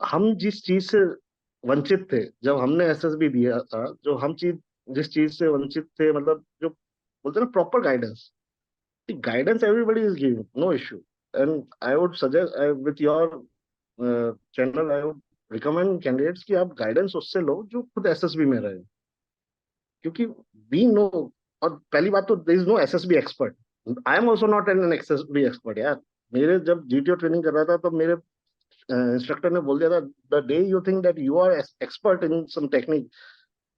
Speaker 3: हम जिस चीज से वंचित थे जब हमने SSB दिया था, जो हम चीज जिस चीज से वंचित थे, मतलब जो बोलते हैं ना, proper guidance. Guidance everybody is giving, no issue. And I would suggest with your channel, I would recommend candidates कि आप गाइडेंस उससे लो जो खुद SSB में रहे, क्योंकि वी नो। और पहली बात तो there is no SSB expert. I am also not an SSB expert यार। मेरे जब GTO ट्रेनिंग कर रहा था, तब मेरे इंस्ट्रक्टर ने बोल दिया था, the day you think that you are expert in some technique,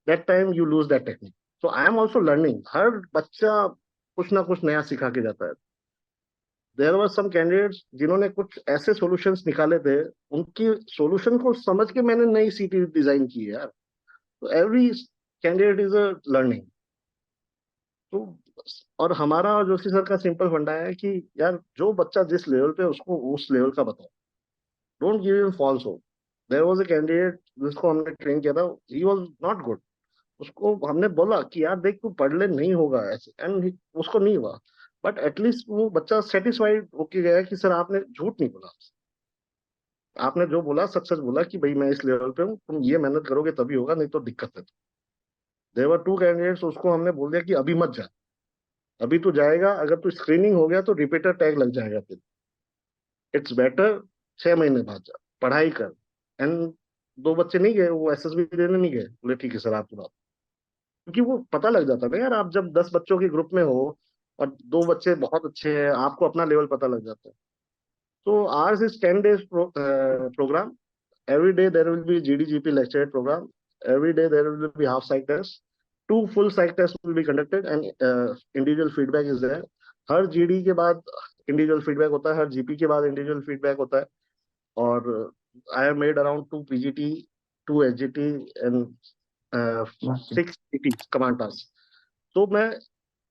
Speaker 3: that time you lose that technique. So I am also learning. हर बच्चा कुछ ना कुछ नया सिखा के जाता है। देयर वर सम कैंडिडेट्स जिन्होंने कुछ ऐसे सॉल्यूशंस निकाले थे, उनकी सॉल्यूशन को समझ के मैंने नई CT डिजाइन की है यार। तो every candidate is a learning. तो और हमारा जोशी सर का सिंपल फंडा है कि यार, जो बच्चा जिस लेवल पे, उसको उस लेवल का बताओ, don't give him false hope. There was a candidate जिसको हमने ट्रेन किया था, ही वाज नॉट गुड। उसको हमने बोला कि यार देख, तू पढ़ ले, नहीं होगा ऐसे, एंड उसको नहीं हुआ। बट एटलीस्ट वो बच्चा सेटिस्फाइड होके गया कि सर आपने झूठ नहीं बोला, आपने जो बोला सच सच बोला कि भाई मैं इस लेवल पे हूँ, तुम ये मेहनत करोगे तभी होगा, नहीं तो दिक्कत है। देयर वर 2 कैंडिडेट्स, उसको हमने बोल दिया कि अभी मत जा, अभी तू जाएगा, अगर तू स्क्रीनिंग हो गया तो रिपीटर टैग लग जाएगा फिर। इट्स बेटर 6 महीने बाद जा, पढ़ाई कर। एंड 2 बच्चे नहीं गए, वो SSB देने नहीं गए, बोले ठीक है सर आपकी बात। क्योंकि वो पता लग जाता है ना यार, आप जब 10 बच्चों के ग्रुप में हो और 2 बच्चे बहुत अच्छे हैं, आपको अपना लेवल पता लग जाता है। तो hours is 10 days program. Every day there will be GDGP lecture program. Every day there will be half psych test. 2 full psych tests will be conducted and individual feedback is there. Her GD के बाद individual feedback होता है, हर GP के बाद individual feedback होता है। और I have made around 2 PGT, 2 SGT and 6 PT command task. तो मैं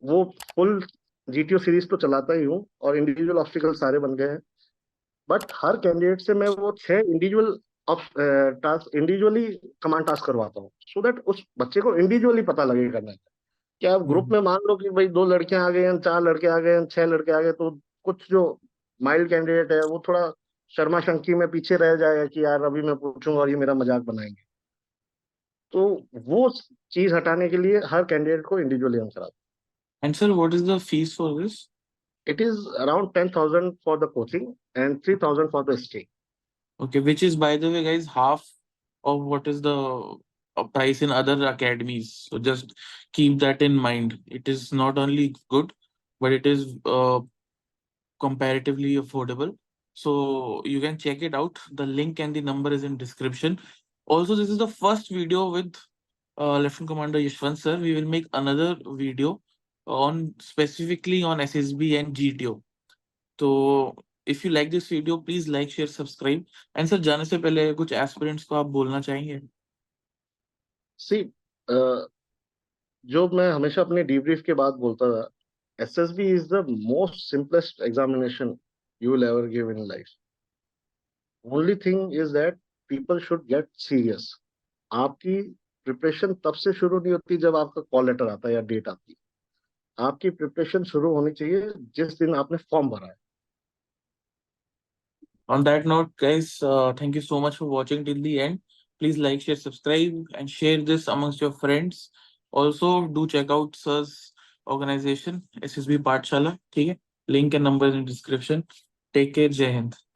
Speaker 3: वो फुल GTO सीरीज तो चलाता ही हूँ, और इंडिविजुअल ऑब्स्टिकल सारे बन गए हैं। बट हर कैंडिडेट से मैं वो 6 individual task individually command task करवाता हूँ, सो दैट उस बच्चे को इंडिविजुअली पता लगे करना है। क्या आप ग्रुप में मान लो कि भाई 2 लड़कियां आ गए हैं, 4 लड़के आ गए हैं, 6 लड़के आ गए, तो कुछ जो माइल्ड कैंडिडेट है वो थोड़ा शर्मा शंकी में पीछे रह जाएगा कि यार अभी मैं पूछूंगा और ये मेरा मजाक बनाएंगे। तो वो चीज हटाने के लिए हर कैंडिडेट को इंडिविजुअली हम कराते
Speaker 1: And sir, what is the fees for this?
Speaker 3: हैं। It is around 10,000 for the coaching and 3,000 for the stay.
Speaker 1: Okay, which is, by the way, guys, half of what is the price in other academies. So just keep that in mind. It is not only good, but it is comparatively affordable. So you can check it out. The link and the number is in description. Also, this is the first video with Lieutenant Commander Yashwant sir. We will make another video on specifically on SSB and GTO. So if you like this video, please like, share, subscribe. And sir, जाने से पहले कुछ aspirants को आप बोलना चाहेंगे?
Speaker 3: सी, जो मैं हमेशा अपने डीब्रीफ के बाद बोलता था, SSB is the most simplest examination you will ever give in life. Only thing is that people should get serious. आपकी प्रिपरेशन तब से शुरू नहीं होती जब आपका कॉल लेटर आता है या डेट आती है। आपकी प्रिपरेशन शुरू होनी चाहिए जिस दिन आपने फॉर्म भरा है।
Speaker 1: On that note, guys, thank you so much for watching till the end. Please like, share, subscribe, and share this amongst your friends. Also do check out sir's organization SSB Pathshala. ठीक है, link and number in description. Take care. Jai Hind.